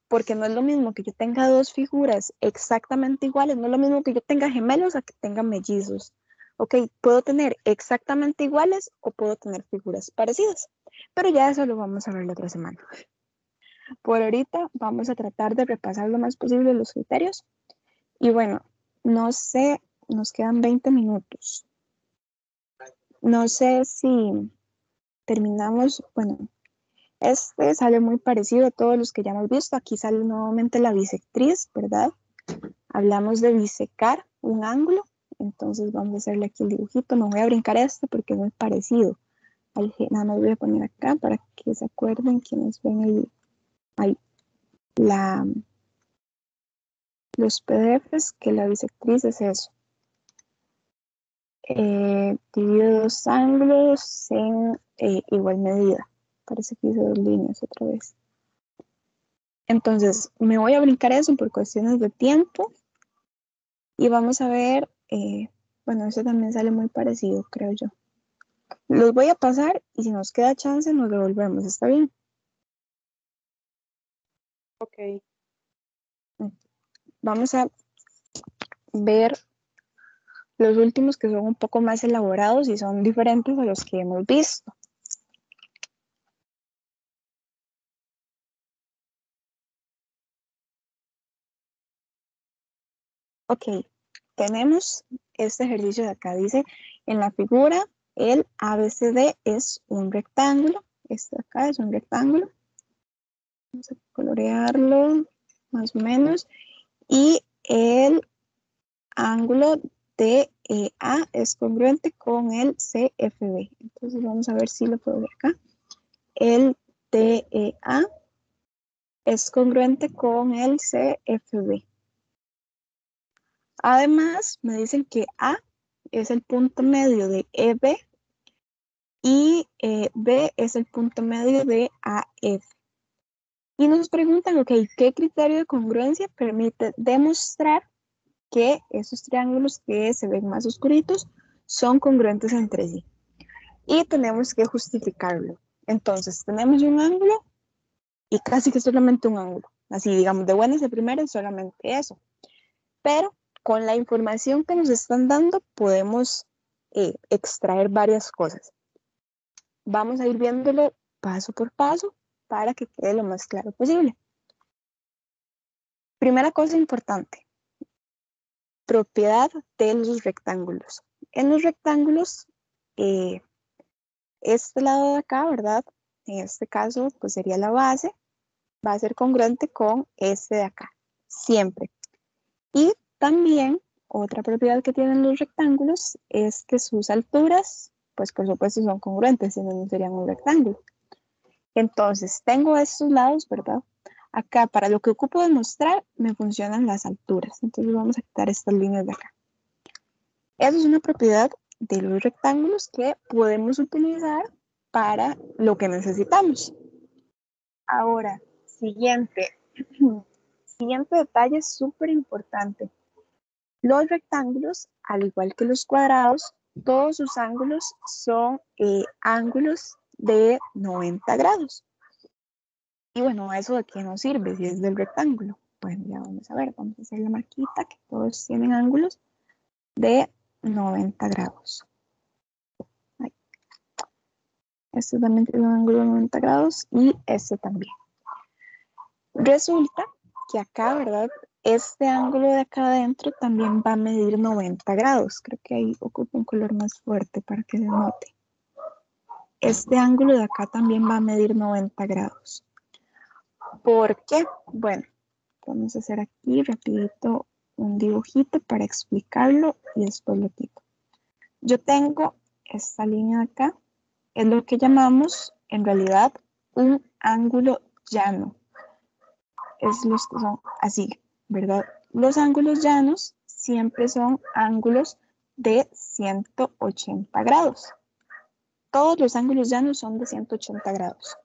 porque no es lo mismo que yo tenga dos figuras exactamente iguales, no es lo mismo que yo tenga gemelos a que tenga mellizos. Ok, puedo tener exactamente iguales o puedo tener figuras parecidas, pero ya eso lo vamos a ver la otra semana. Por ahorita vamos a tratar de repasar lo más posible los criterios. Y bueno, no sé, nos quedan 20 minutos. No sé si terminamos, bueno, este sale muy parecido a todos los que ya hemos visto. Aquí sale nuevamente la bisectriz, ¿verdad? Hablamos de bisecar un ángulo. Entonces vamos a hacerle aquí el dibujito. Me voy a brincar este porque es muy parecido. Nada más voy a poner acá para que se acuerden quienes ven ahí, los PDFs, que la bisectriz es eso. Divido dos ángulos en igual medida. Parece que hice dos líneas otra vez. Entonces, me voy a brincar eso por cuestiones de tiempo. Y vamos a ver, bueno, eso también sale muy parecido, creo yo. Los voy a pasar y si nos queda chance nos devolvemos, ¿está bien?
Ok.
Vamos a ver los últimos que son un poco más elaborados y son diferentes a los que hemos visto. Ok, tenemos este ejercicio de acá. Dice, en la figura, el ABCD es un rectángulo. Este de acá es un rectángulo. Vamos a colorearlo más o menos. Y el ángulo DEA es congruente con el CFB. Entonces vamos a ver si lo puedo ver acá. El DEA es congruente con el CFB. Además, me dicen que A es el punto medio de EB y B es el punto medio de AF. Y nos preguntan, ok, ¿qué criterio de congruencia permite demostrar que esos triángulos que se ven más oscuritos son congruentes entre sí. Y tenemos que justificarlo. Entonces, tenemos un ángulo y casi que solamente un ángulo. Así, digamos, de buenas de primera es solamente eso. Pero con la información que nos están dando podemos extraer varias cosas. Vamos a ir viéndolo paso por paso para que quede lo más claro posible. Primera cosa importante, propiedad de los rectángulos. En los rectángulos, este lado de acá, ¿verdad? En este caso, pues sería la base, va a ser congruente con este de acá, siempre. Y también, otra propiedad que tienen los rectángulos es que sus alturas, pues por supuesto son congruentes, si no, no serían un rectángulo. Entonces, tengo estos lados, ¿verdad? Acá, para lo que ocupo demostrar, me funcionan las alturas. Entonces, vamos a quitar estas líneas de acá. Eso es una propiedad de los rectángulos que podemos utilizar para lo que necesitamos. Ahora, siguiente. Siguiente detalle súper importante. Los rectángulos, al igual que los cuadrados, todos sus ángulos son ángulos de 90 grados. Y bueno, ¿eso de qué nos sirve si es del rectángulo? Bueno, ya vamos a ver, vamos a hacer la marquita que todos tienen ángulos de 90 grados. Ahí. Este también tiene un ángulo de 90 grados y este también. Resulta que acá, ¿verdad? Este ángulo de acá adentro también va a medir 90 grados. Creo que ahí ocupa un color más fuerte para que se note. Este ángulo de acá también va a medir 90 grados. ¿Por qué? Bueno, vamos a hacer aquí rapidito un dibujito para explicarlo y después lo quito. Yo tengo esta línea de acá, es lo que llamamos en realidad un ángulo llano. Es los que son así, ¿verdad? Los ángulos llanos siempre son ángulos de 180 grados. Todos los ángulos llanos son de 180 grados.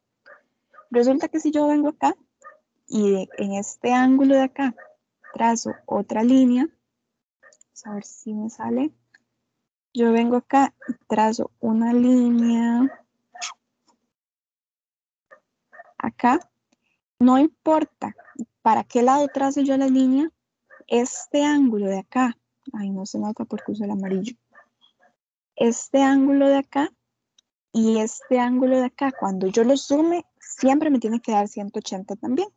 Resulta que si yo vengo acá y en este ángulo de acá trazo otra línea, vamos a ver si me sale. Yo vengo acá y trazo una línea acá. No importa para qué lado trazo yo la línea, este ángulo de acá, ay, no se nota porque uso el amarillo. Este ángulo de acá y este ángulo de acá, cuando yo lo sume, siempre me tiene que dar 180 también.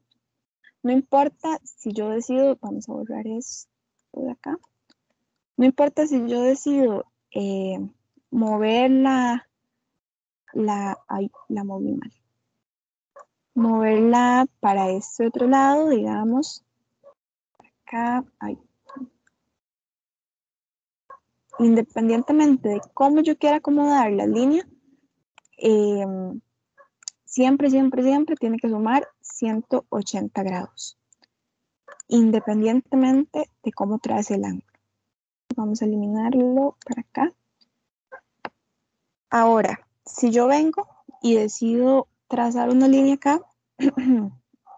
No importa si yo decido, vamos a borrar esto de acá. No importa si yo decido mover ay, la moví mal. Moverla para este otro lado, digamos, acá, ay. Independientemente de cómo yo quiera acomodar la línea, siempre tiene que sumar 180 grados, independientemente de cómo trace el ángulo. Vamos a eliminarlo para acá. Ahora, si yo vengo y decido trazar una línea acá,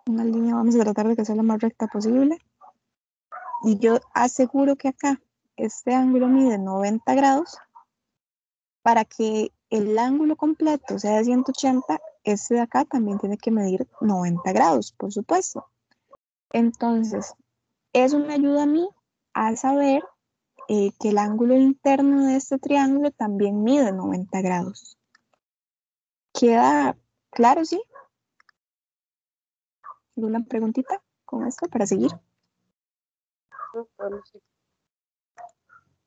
una línea, vamos a tratar de que sea lo más recta posible, y yo aseguro que acá este ángulo mide 90 grados, para que el ángulo completo sea de 180, este de acá también tiene que medir 90 grados, por supuesto. Entonces, eso me ayuda a mí a saber que el ángulo interno de este triángulo también mide 90 grados. ¿Queda claro, sí? ¿Alguna preguntita con esto para seguir?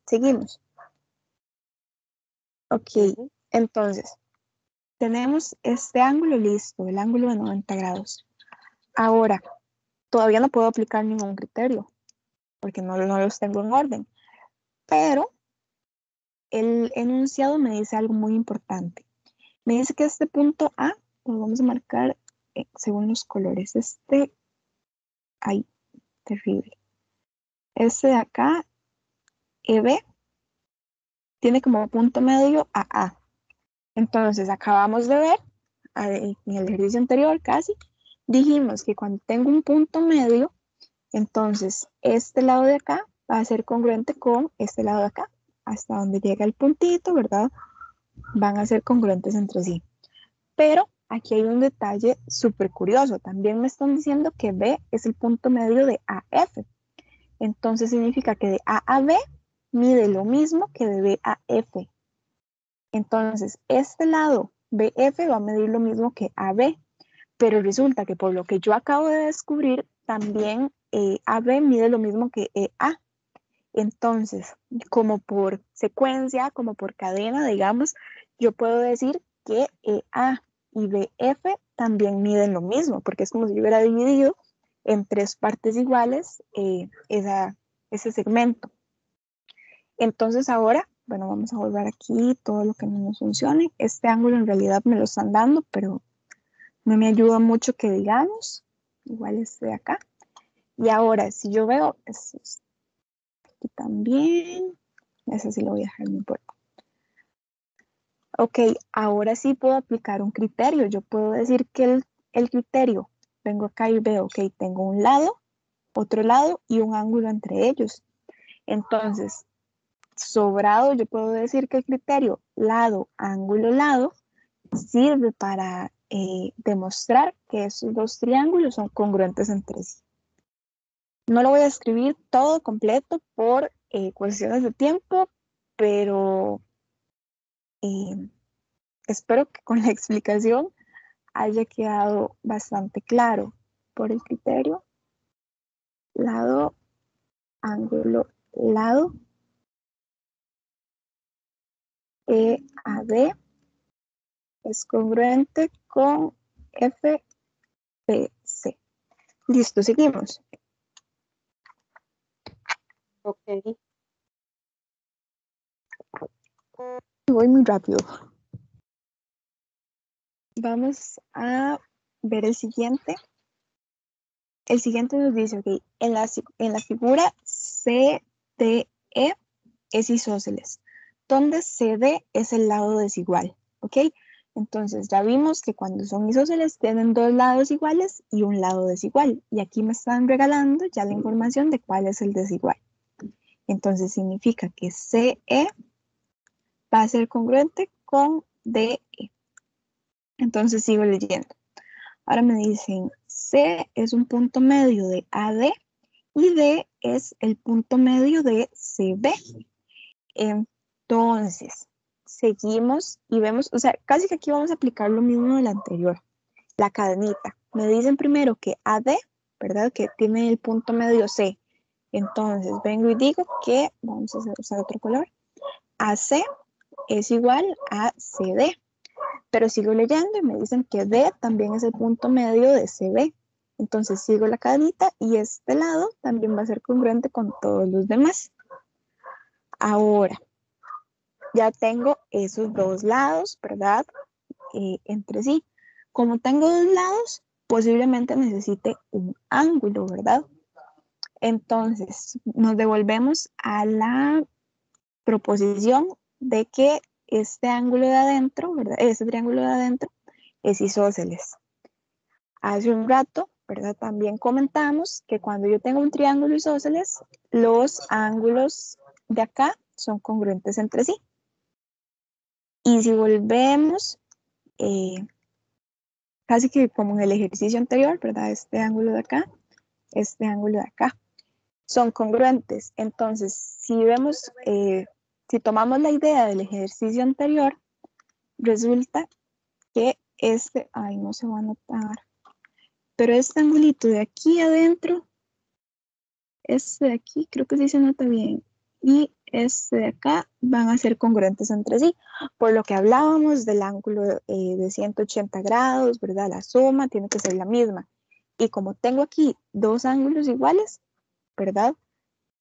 Seguimos. Ok, entonces, tenemos este ángulo listo, el ángulo de 90 grados. Ahora, todavía no puedo aplicar ningún criterio, porque no los tengo en orden, pero el enunciado me dice algo muy importante. Me dice que este punto A lo vamos a marcar según los colores. Ay, terrible. Este de acá, EB, tiene como punto medio a A. Entonces, acabamos de ver, en el ejercicio anterior casi, dijimos que cuando tengo un punto medio, entonces este lado de acá va a ser congruente con este lado de acá, hasta donde llega el puntito, ¿verdad? Van a ser congruentes entre sí. Pero aquí hay un detalle súper curioso. También me están diciendo que B es el punto medio de AF. Entonces significa que de A a B mide lo mismo que de B a F. Entonces, este lado BF va a medir lo mismo que AB. Pero resulta que por lo que yo acabo de descubrir, también AB mide lo mismo que EA. Entonces, como por secuencia, como por cadena, digamos, yo puedo decir que EA y BF también miden lo mismo, porque es como si yo hubiera dividido en tres partes iguales ese segmento. Entonces ahora, bueno, vamos a volver aquí todo lo que no nos funcione. Este ángulo en realidad me lo están dando, pero no me ayuda mucho que digamos. Igual este de acá. Y ahora, si yo veo, aquí también, ese sí lo voy a dejar, no importa. Ok, ahora sí puedo aplicar un criterio. Yo puedo decir que el criterio, vengo acá y veo, ok, tengo un lado, otro lado y un ángulo entre ellos. Entonces, sobrado, yo puedo decir que el criterio lado, ángulo, lado, sirve para demostrar que esos dos triángulos son congruentes entre sí. No lo voy a escribir todo completo por cuestiones de tiempo, pero espero que con la explicación haya quedado bastante claro. Por el criterio, lado, ángulo, lado, EAD es congruente con FBC. Listo, seguimos.
Ok.
Voy muy rápido. Vamos a ver el siguiente. El siguiente nos dice, ok, en la figura CDE es isósceles, donde CD es el lado desigual, ¿ok? Entonces ya vimos que cuando son isósceles tienen dos lados iguales y un lado desigual. Y aquí me están regalando ya la información de cuál es el desigual. Entonces significa que CE va a ser congruente con DE. Entonces sigo leyendo. Ahora me dicen, C es un punto medio de AD y D es el punto medio de CB. Entonces, seguimos y vemos, o sea, casi que aquí vamos a aplicar lo mismo del anterior, la cadenita. Me dicen primero que AD, ¿verdad? Que tiene el punto medio C. Entonces, vengo y digo que, vamos a usar otro color, AC es igual a CD. Pero sigo leyendo y me dicen que D también es el punto medio de CB. Entonces sigo la cadenita y este lado también va a ser congruente con todos los demás. Ahora, ya tengo esos dos lados, ¿verdad? Entre sí. Como tengo dos lados, posiblemente necesite un ángulo, ¿verdad? Entonces, nos devolvemos a la proposición de que este ángulo de adentro, ¿verdad? Este triángulo de adentro es isósceles. Hace un rato, ¿verdad? También comentamos que cuando yo tengo un triángulo isósceles, los ángulos de acá son congruentes entre sí. Y si volvemos, casi que como en el ejercicio anterior, ¿verdad? Este ángulo de acá, este ángulo de acá, son congruentes. Entonces, si vemos, si tomamos la idea del ejercicio anterior, resulta que este, ay, no se va a notar, pero este angulito de aquí adentro, este de aquí, creo que sí se nota bien, y este de acá van a ser congruentes entre sí, por lo que hablábamos del ángulo de 180 grados, ¿verdad? La suma tiene que ser la misma. Y como tengo aquí dos ángulos iguales, ¿verdad?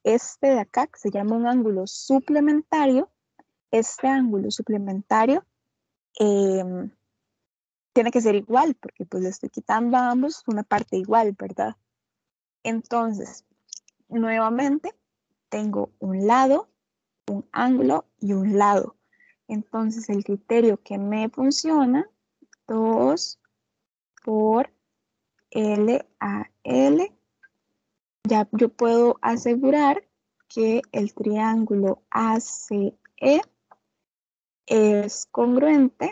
Este de acá, que se llama un ángulo suplementario, este ángulo suplementario tiene que ser igual, porque pues le estoy quitando a ambos una parte igual, ¿verdad? Entonces, nuevamente, tengo un lado, un ángulo y un lado. Entonces, el criterio que me funciona, 2 por L a L, ya yo puedo asegurar que el triángulo ACE es congruente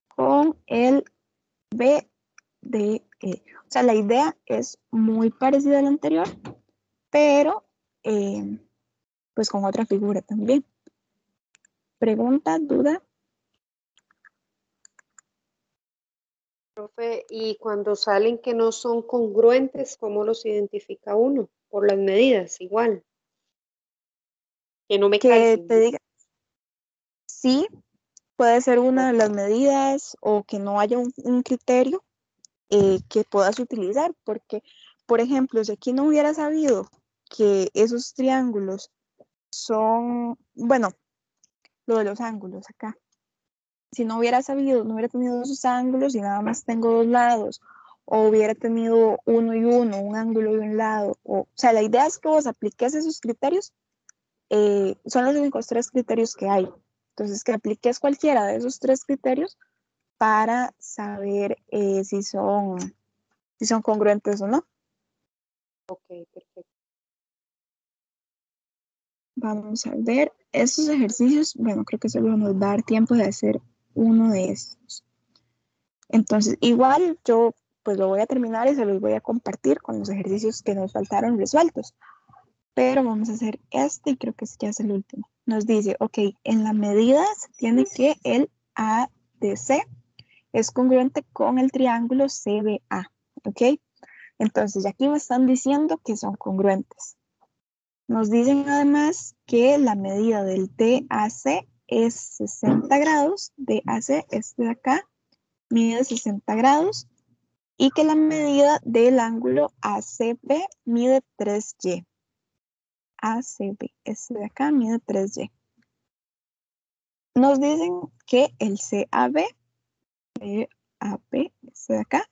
con el BDE. O sea, la idea es muy parecida a la anterior, pero pues con otra figura también. ¿Pregunta, duda?
Profe, y cuando salen que no son congruentes, ¿cómo los identifica uno? Por las medidas, igual. Que no me
Que
calcen.
te diga, sí, puede ser una de las medidas o que no haya un criterio que puedas utilizar, porque, por ejemplo, si aquí no hubiera sabido que esos triángulos son, bueno, lo de los ángulos acá, si no hubiera sabido, no hubiera tenido esos ángulos y nada más tengo dos lados, o hubiera tenido uno y uno, un ángulo y un lado, o sea, la idea es que vos apliques esos criterios, son los únicos tres criterios que hay. Entonces, que apliques cualquiera de esos tres criterios para saber si son congruentes o no.
Ok, perfecto.
Vamos a ver, estos ejercicios, bueno, creo que solo nos va a dar tiempo de hacer uno de estos. Entonces, igual yo pues lo voy a terminar y se los voy a compartir con los ejercicios que nos faltaron resueltos. Pero vamos a hacer este y creo que ya es el último. Nos dice, ok, en la medida se tiene que el ADC es congruente con el triángulo CBA, ¿ok? Entonces, ya aquí me están diciendo que son congruentes. Nos dicen además que la medida del DAC es 60 grados, DAC este de acá, mide 60 grados, y que la medida del ángulo ACB mide 3Y. ACB, este de acá, mide 3Y. Nos dicen que el CAB, este de acá,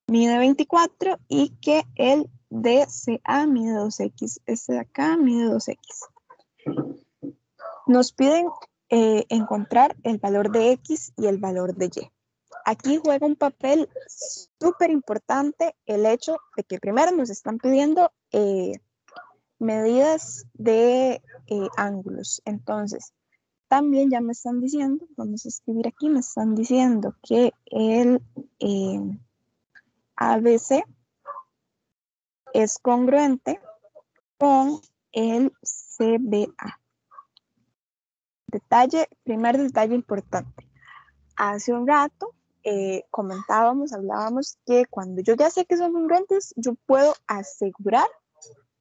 mide 24 y que el DCA mide 2X. Este de acá mide 2X. Nos piden encontrar el valor de X y el valor de Y. Aquí juega un papel súper importante el hecho de que primero nos están pidiendo medidas de ángulos. Entonces, también ya me están diciendo, vamos a escribir aquí, me están diciendo que el ABC es congruente con el CBA. Primer detalle importante. Hace un rato hablábamos que cuando yo ya sé que son congruentes, yo puedo asegurar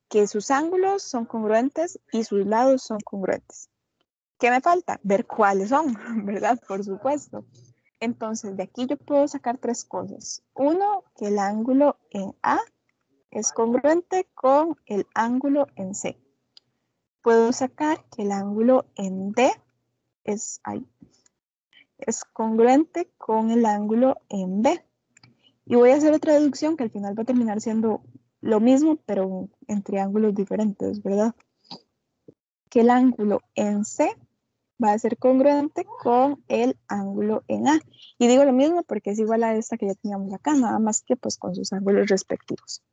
que sus ángulos son congruentes y sus lados son congruentes. ¿Qué me falta? Ver cuáles son, ¿verdad? Por supuesto. Entonces, de aquí yo puedo sacar tres cosas. Uno, que el ángulo en A es congruente con el ángulo en C. Puedo sacar que el ángulo en D es congruente con el ángulo en B. Y voy a hacer otra deducción que al final va a terminar siendo lo mismo, pero en triángulos diferentes, ¿verdad? Que el ángulo en C va a ser congruente con el ángulo en A. Y digo lo mismo porque es igual a esta que ya teníamos acá, nada más que pues con sus ángulos respectivos.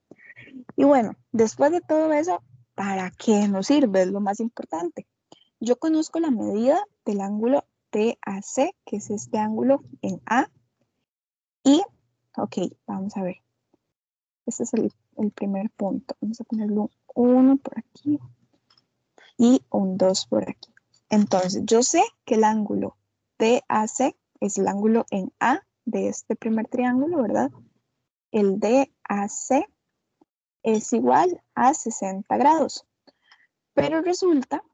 Y bueno, después de todo eso, ¿para qué nos sirve? Es lo más importante. Yo conozco la medida del ángulo TAC, que es este ángulo en A. Y, ok, vamos a ver. Este es el primer punto. Vamos a ponerle un 1 por aquí y un 2 por aquí. Entonces, yo sé que el ángulo DAC es el ángulo en A de este primer triángulo, ¿verdad? El DAC es igual a 60 grados. Pero resulta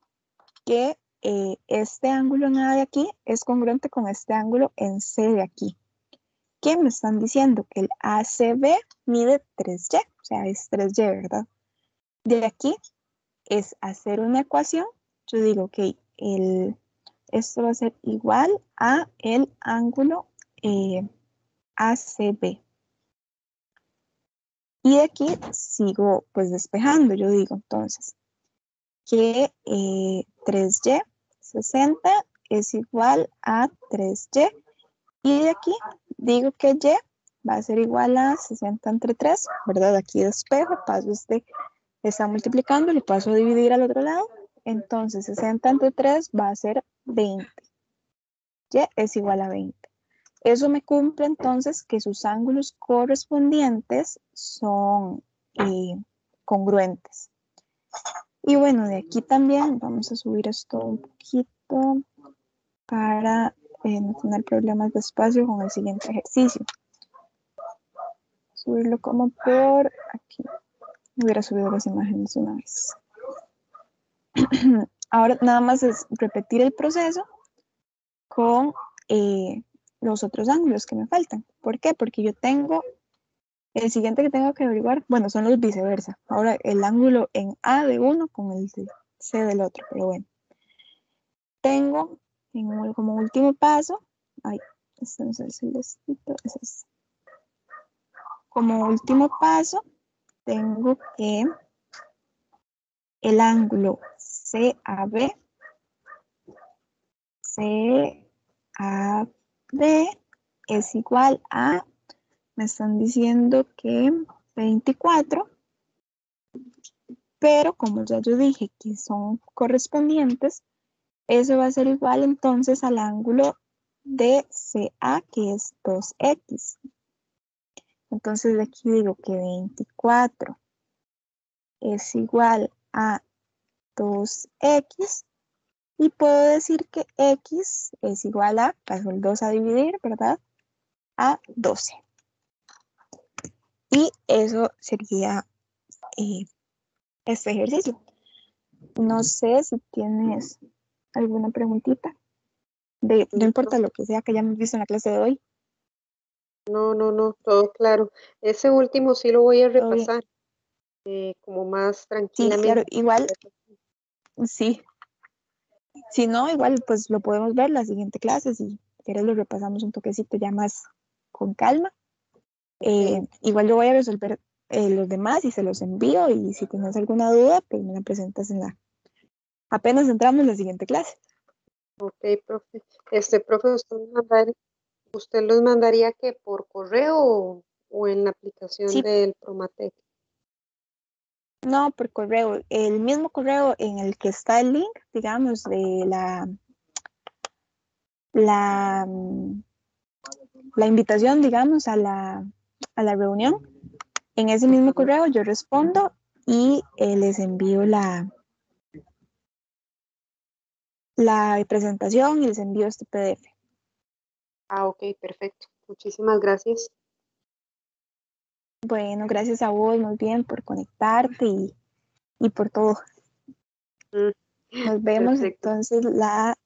que este ángulo en A de aquí es congruente con este ángulo en C de aquí. ¿Qué me están diciendo? Que el ACB mide 3Y, o sea, es 3Y, ¿verdad? De aquí es hacer una ecuación. Yo digo, ok, esto va a ser igual a el ángulo ACB. Y de aquí sigo pues despejando. Yo digo entonces que 3Y 60 es igual a 3Y. Y de aquí digo que Y va a ser igual a 60 entre 3, ¿verdad? Aquí despejo, paso este está multiplicando, lo paso a dividir al otro lado, entonces 60 entre 3 va a ser 20. Y es igual a 20. Eso me cumple entonces que sus ángulos correspondientes son congruentes. Y bueno, de aquí también vamos a subir esto un poquito para no tener problemas de espacio con el siguiente ejercicio. Subirlo como por aquí. Hubiera subido las imágenes una vez. Ahora nada más es repetir el proceso con los otros ángulos que me faltan. ¿Por qué? Porque yo tengo, el siguiente que tengo que averiguar, bueno, son los viceversa. Ahora el ángulo en A de uno con el de C del otro, pero bueno. Tengo como último paso, ay, este no es el celestito, ese es. Como último paso, tengo que el ángulo CAB, CAB es igual a, me están diciendo que 24, pero como ya yo dije que son correspondientes, eso va a ser igual entonces al ángulo de CA, que es 2X. Entonces de aquí digo que 24 es igual a 2X y puedo decir que X es igual a, paso el 2 a dividir, ¿verdad? A 12. Y eso sería este ejercicio. No sé si tienes alguna preguntita. No importa lo que sea que hayamos visto en la clase de hoy.
No, todo claro. Ese último sí lo voy a
Todo bien.
repasar como más
Sí, claro,
tranquilamente.
igual, sí. Si no, igual pues lo podemos ver la siguiente clase. Si quieres lo repasamos un toquecito ya más con calma.
Okay.
Igual yo voy a resolver los demás y se los envío y si tienes alguna duda, pues me la presentas en apenas entramos en la siguiente clase.
Ok, profe. Profe, ¿usted los mandaría que por correo o en la aplicación
Sí,
del Promatec?
no, por correo. El mismo correo en el que está el link, digamos, de la, la invitación, digamos, a la reunión. En ese mismo
Ajá.
correo yo respondo y les envío la presentación y les envío este PDF.
Ah, ok, perfecto. Muchísimas gracias.
Bueno, gracias a vos, muy bien, por conectarte y por todo.
Mm,
Nos vemos
perfecto.
entonces la